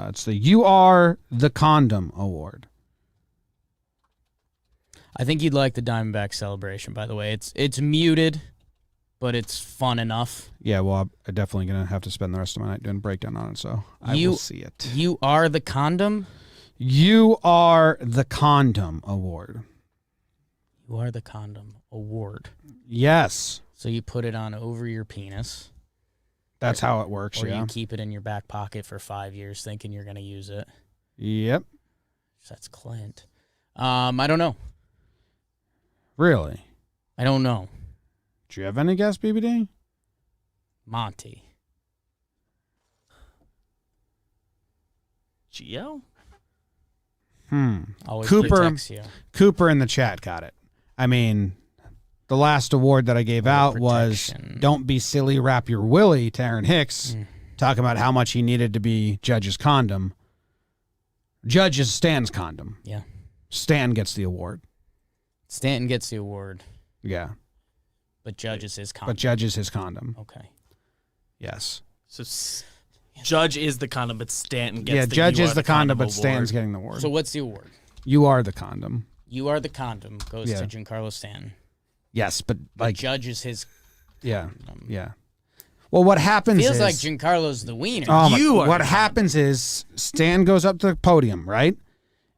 It's the You Are the Condom Award. I think you'd like the Diamondback celebration, by the way. It's muted, but it's fun enough. Yeah, well, I'm definitely going to have to spend the rest of my night doing a breakdown on it, so I will see it. You Are the Condom? You Are the Condom Award. You Are the Condom Award. Yes. So you put it on over your penis. That's how it works, or yeah. you keep it in your back pocket for 5 years thinking you're going to use it. Yep. That's Clint. I don't know. Really? I don't know. Do you have any guess, BBD? Monty. Gio? Always Cooper. protects you. Cooper in the chat got it. I mean, the last award that I gave out was protection. "Don't Be Silly, Wrap Your Willie." Taryn Hicks talking about how much he needed to be Judge's condom. Judge is Stan's condom. Yeah. Stan gets the award. Stanton gets the award, Yeah, but Judge is his but condom. Judge is his condom. Okay. Yes. So Judge is the condom, but Stanton gets Yeah, the Judge you is are the condom, but award. Stan's getting the award. So what's the award? You are the condom. You are the condom goes Yeah. to Giancarlo Stanton. Yes, but But like, Judge is his. yeah, yeah. Well, what happens Feels is like Giancarlo's the wiener. Oh You my, are what the happens is Stan goes up to the podium, right?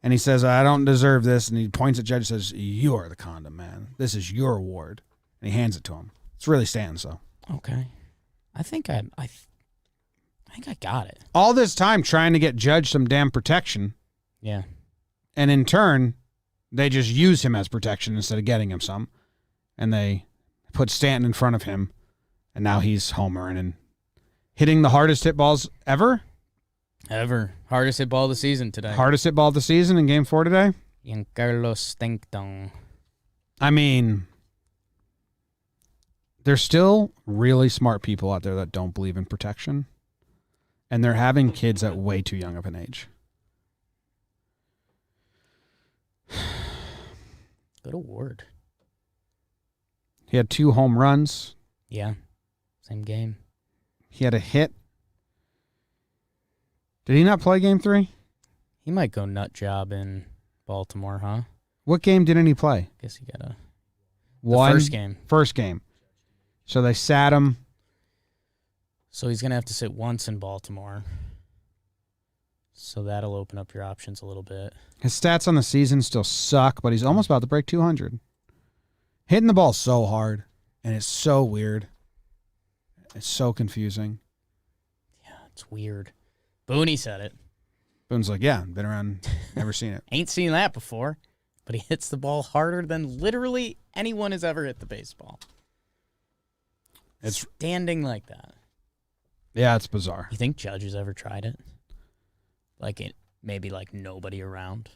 And he says, "I don't deserve this." And he points at Judge and says, "You are the condom, man. This is your award." And he hands it to him. It's really Stan's, though. Okay. I think I got it. All this time trying to get Judge some damn protection. Yeah. And in turn, they just use him as protection instead of getting him some. And they put Stanton in front of him. And now he's homering and hitting the hardest hit balls ever. Ever. Hardest hit ball of the season today. Hardest hit ball of the season in Game 4 today. Giancarlo Stanton. I mean, there's still really smart people out there that don't believe in protection. And they're having kids at way too young of an age. Good award. He had 2 home runs. Yeah. Same game. He had a hit. Did he not play Game 3? He might go nut job in Baltimore, huh? What game didn't he play? Guess he got a One. first game. First game. So they sat him. So he's gonna have to sit once in Baltimore. So that'll open up your options a little bit. His stats on the season still suck, but he's almost about to break 200. Hitting the ball so hard, and it's so weird. It's so confusing. Yeah, it's weird. Booney said it. Boone's like, yeah, been around, never seen it. Ain't seen that before. But he hits the ball harder than literally anyone has ever hit the baseball. It's Standing like that. Yeah, it's bizarre. You think Judge has ever tried it? Like it, maybe like nobody around.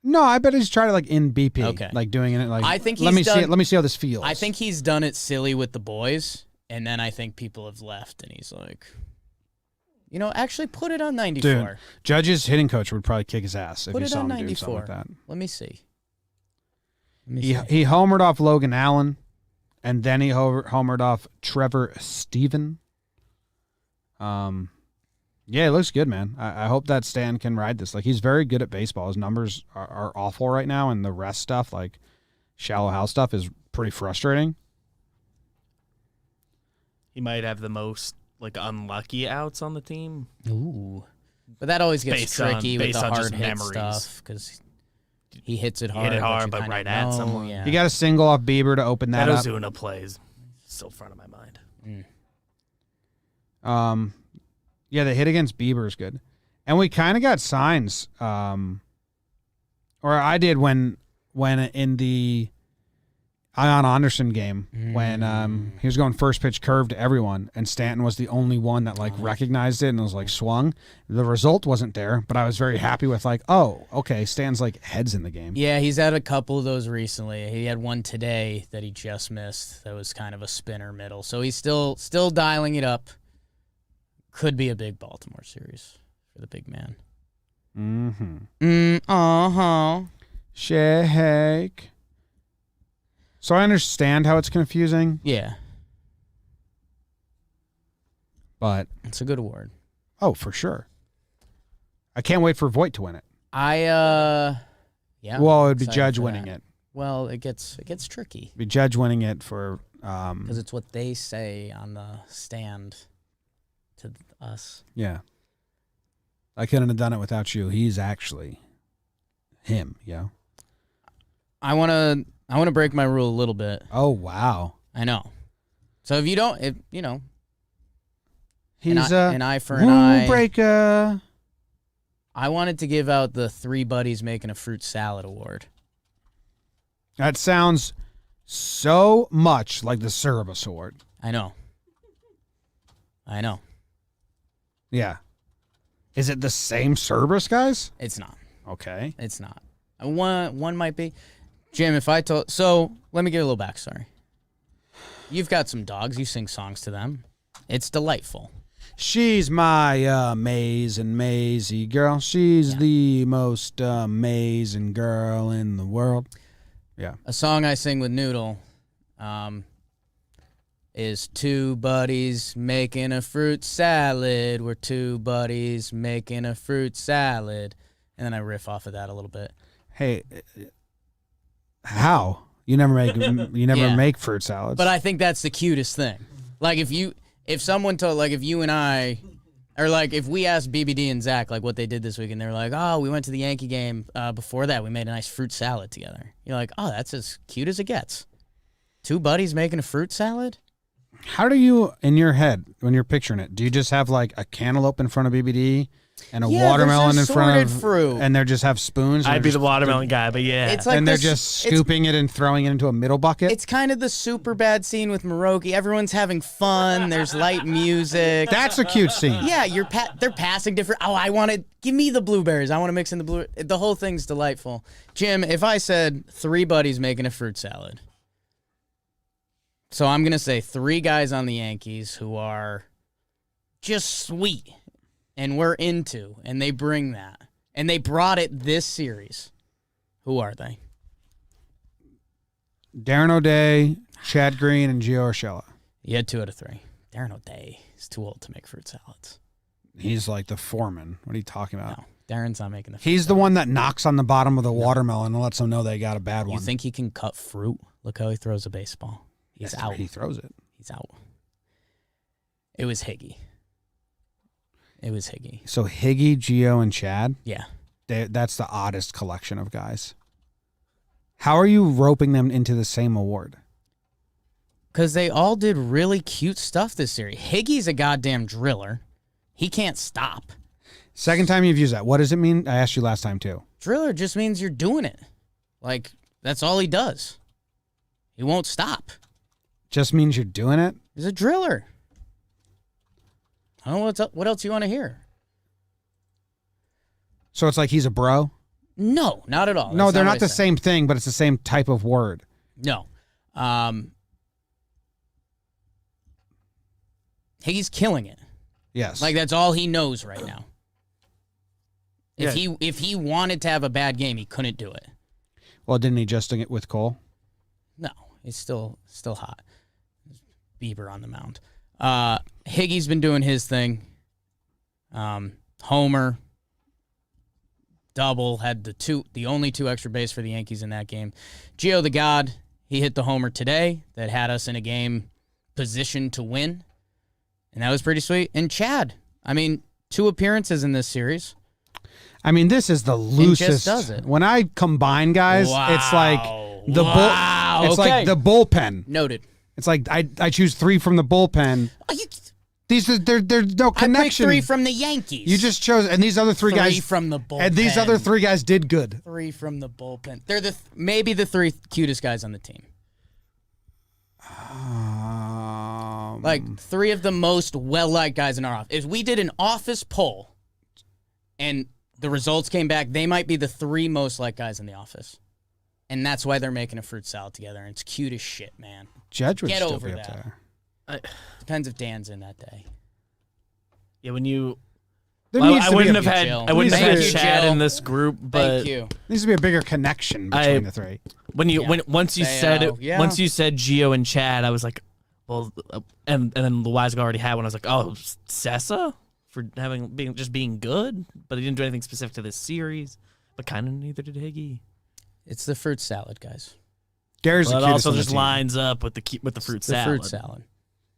No, I bet he's tried it like in BP. Okay. Like doing it like I think let he's me see done- it. Let me see how this feels. I think he's done it silly with the boys, and then I think people have left, and he's like, you know, actually put it on 94. Dude, Judge's hitting coach would probably kick his ass if Put he it saw on him doing something 94. like that. Let me see. Let me He see. he homered off Logan Allen, and then he homered off Trevor Steven. Yeah, it looks good, man. I hope that Stan can ride this. Like, he's very good at baseball. His numbers are awful right now, and the rest stuff, like shallow house stuff, is pretty frustrating. He might have the most like unlucky outs on the team. Ooh. But that always gets Based on- tricky with based the on just hard hit memories. stuff because he hits it He hard. hit it hard, you but kinda right at know, someone. Yeah. He got a single off Bieber to open that That up. Ozuna plays still front of my mind. Yeah, the hit against Bieber is good. And we kind of got signs, or I did when in the Ion Anderson game, when he was going first pitch curve to everyone, and Stanton was the only one that like recognized it and was like swung. The result wasn't there, but I was very happy with like, oh, okay, Stanton's like heads in the game. Yeah, he's had a couple of those recently. He had one today that he just missed. That was kind of a spinner middle. So he's still dialing it up. Could be a big Baltimore series for the big man. Mm-hmm. Shake. So I understand how it's confusing, Yeah, but it's a good award. oh, for sure. I can't wait for Voit to win it. Yeah. Well, it would be excited Judge for winning that. it. Well, it gets tricky It'd be Judge winning it for because it's what they say on the stand to us. yeah. I couldn't have done it without you. He's actually him, yo. I want to break my rule a little bit. Oh, wow. I know. So if you don't, He's an eye for an rule eye. breaker. I wanted to give out the 3 buddies making a fruit salad award. That sounds so much like the Cerebus Award. I know. Yeah. Is it the same Cerberus, guys? It's not. Okay. It's not. One might be. Jim, if I told... So, let me give you a little backstory. You've got some dogs. You sing songs to them. It's delightful. She's my amazing, mazy girl. She's the most amazing girl in the world. Yeah. A song I sing with Noodle is two buddies making a fruit salad. We're two buddies making a fruit salad. And then I riff off of that a little bit. Hey, how? You never make fruit salads. But I think that's the cutest thing. Like if someone told, like if you and I, or like if we asked BBD and Zach like what they did this week and they're like, oh, we went to the Yankee game. Before that, we made a nice fruit salad together. You're like, oh, that's as cute as it gets. Two buddies making a fruit salad? How do you, in your head, when you're picturing it, do you just have like a cantaloupe in front of BBD and a watermelon in front of fruit, and they just have spoons? I'd be the watermelon guy, but yeah. It's like and they're just scooping it and throwing it into a middle bucket? It's kind of the super bad scene with Moroki. Everyone's having fun. There's light music. That's a cute scene. Yeah, they're passing different. Oh, give me the blueberries. I want to mix in the blue. The whole thing's delightful. Jim, if I said three buddies making a fruit salad, so I'm going to say three guys on the Yankees who are just sweet and we're into, and they bring that. And they brought it this series. Who are they? Darren O'Day, Chad Green, and Gio Urshela. You had 2 out of 3. Darren O'Day is too old to make fruit salads. He's like the foreman. What are you talking about? No, Darren's not making the fruit He's salad. the one that knocks on the bottom of the watermelon and lets them know they got a bad one. You think he can cut fruit? Look how he throws a baseball. He's That's out. where he throws it. He's out. It was Higgy. So Higgy, Gio, and Chad? Yeah. That's the oddest collection of guys. How are you roping them into the same award? Because they all did really cute stuff this series. Higgy's a goddamn driller. He can't stop. Second time you've used that. What does it mean? I asked you last time, too. Driller just means you're doing it. Like, that's all he does. He won't stop. Just means you're doing it? He's a driller. I don't know what else you want to hear. So it's like he's a bro? No, not at all. No, That's they're what not I the said. same thing, but it's the same type of word. No. Higgy's killing it. Yes. Like, that's all he knows right now. Yeah. If he wanted to have a bad game, he couldn't do it. Well, didn't he just do it with Cole? No, he's still hot. Bieber on the mound. Higgy's been doing his thing. Homer, double, had the only 2 extra base for the Yankees in that game. Gio the God, he hit the homer today that had us in a game positioned to win, and that was pretty sweet. And Chad, 2 appearances in this series. This is the loosest. just does it. When I combine guys, it's like the It's Okay. like the bullpen. Noted. It's like I choose 3 from the bullpen. There's no connection. I picked 3 from the Yankees. You just chose, and these other 3 guys. 3 from the bullpen. And these other 3 guys did good. 3 from the bullpen. They're maybe the 3 cutest guys on the team. Like 3 of the most well-liked guys in our office. If we did an office poll and the results came back, they might be the 3 most liked guys in the office. And that's why they're making a fruit salad together. And it's cute as shit, man. Judge would Get still over be up that. there. Depends if Dan's in that day. Yeah, when you... There Well, needs I to be wouldn't a- have had Jill. I wouldn't have Thank had you, Chad Jill. in this group, but Thank you. Needs to be a bigger connection between the 3. when you once you said it, yeah. once you said Gio and Chad, I was like, well, and then Loáisiga already had one. I was like, oh, Sessa for being good, but he didn't do anything specific to this series. But kind of neither did Higgy. It's the fruit salad, guys. Gary's Well, the it cutest also on the just team. lines up with the fruit It's the salad. fruit salad.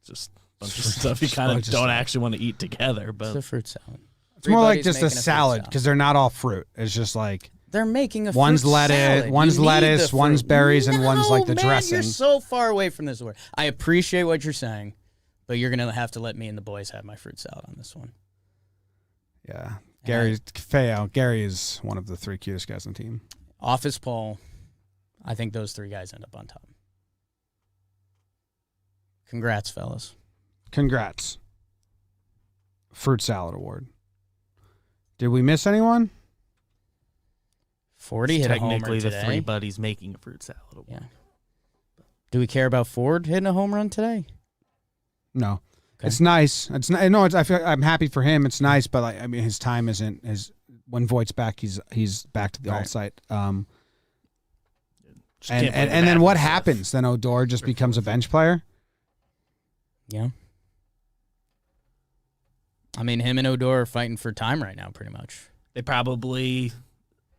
Just a bunch of stuff you kind of just don't like- actually want to eat together. It's But the fruit salad. It's more like Everybody's just a making fruit salad because they're not all fruit. It's just like They're making a one's fruit lettuce, salad. one's You need lettuce, the one's fruit. berries, and one's like the No, man, dressing. You're so far away from this word. I appreciate what you're saying, but you're gonna have to let me and the boys have my fruit salad on this one. Yeah. Gary is one of the 3 cutest guys on the team. Office poll. I think those 3 guys end up on top. Congrats, fellas. Congrats. Fruit Salad Award. Did we miss anyone? 40 It's hit a homer technically the today. three buddies making a fruit salad. Yeah. Do we care about Ford hitting a home run today? No. Okay. It's nice. It's not, no. It's, I'm happy for him. It's nice, but like, I mean, his time isn't his. When Voigt's back, he's back to the alt site. And then what happens? Then Odor just becomes a bench player. Yeah. I mean, him and Odor are fighting for time right now, pretty much. They probably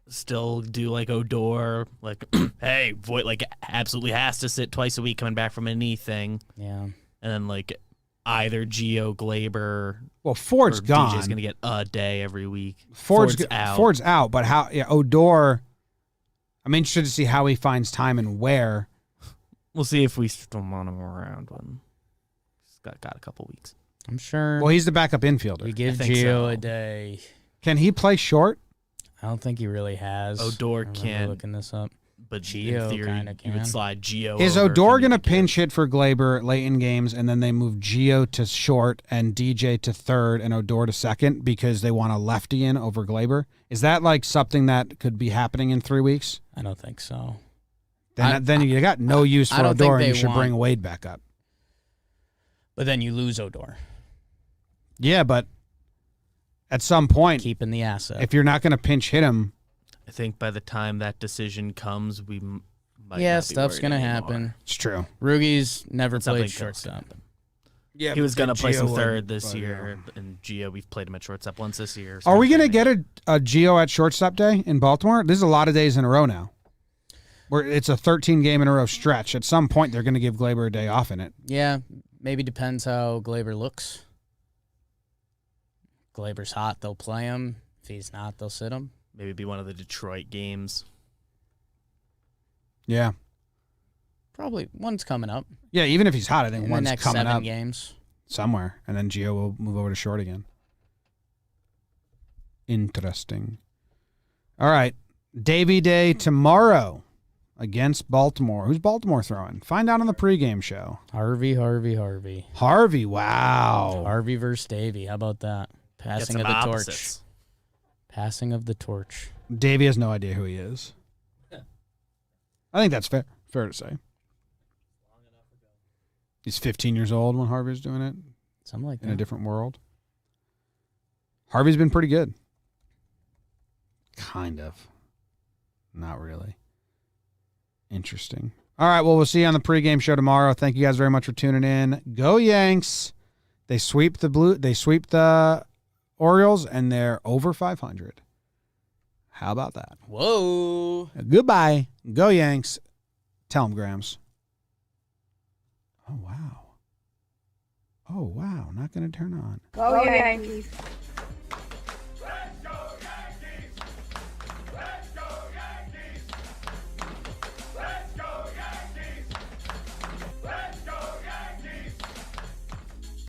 still do like Odor, like, hey, Voigt like absolutely has to sit twice a week coming back from a knee thing. Yeah. And then like either Gio, Glaber, Well, Ford's or gone. DJ's gonna get a day every week. Ford's out. Ford's out, but how? Yeah, Odor. I'm interested to see how he finds time and where. We'll see if we still want him around when he's got a couple weeks. I'm sure. Well, he's the backup infielder. We give I think Gio so. a day. Can he play short? I don't think he really has. Odor I remember can. looking this up. But Gio in theory, kinda you would can. slide Gio. Is over if Odor you going to need get pinch hit for Glaber late in games, and then they move Gio to short and DJ to third and Odor to second because they want a lefty in over Glaber? Is that like something that could be happening in 3 weeks? I don't think so. Then you got no use I for don't think Odor, and they you should want- bring Wade back up. But then you lose Odor, Yeah, but at some point, keeping the asset. if you're not going to pinch hit him, I think by the time that decision comes, we might yeah, not be stuff's worried gonna anymore. happen. it's true. Rugi's never Something played good's gonna shortstop. happen. Yeah, He was gonna play some third this year, and Gio, we've played him at shortstop once this year. Are we going to get a Gio at shortstop day in Baltimore? This is a lot of days in a row now. Where it's a 13 game in a row stretch. At some point, they're going to give Glaber a day off in it. Yeah, maybe depends how Glaber looks. Glaber's hot, they'll play him. If he's not, they'll sit him. Maybe be one of the Detroit games. Yeah. Probably one's coming up Yeah, even if he's hot, I think in the one's next coming 7 up games. somewhere, and then Gio will move over to short again. Interesting. All right. Davey Day tomorrow against Baltimore. Who's Baltimore throwing? Find out on the pregame show. Harvey. Harvey, wow. Harvey versus Davey. How about that? Get Passing some of the opposites. torch. Passing of the torch. Davey has no idea who he is. I think that's fair to say. He's 15 years old when Harvey's doing it Something like in a that. different world. Harvey's been pretty good. Kind of. Not really. Interesting. All right, well, we'll see you on the pregame show tomorrow. Thank you guys very much for tuning in. Go Yanks. They sweep the Orioles, and they're over 500. How about that? Whoa. Goodbye. Go Yanks. Tell them, Grams. Oh, wow. Not going to turn on. Go Yankees.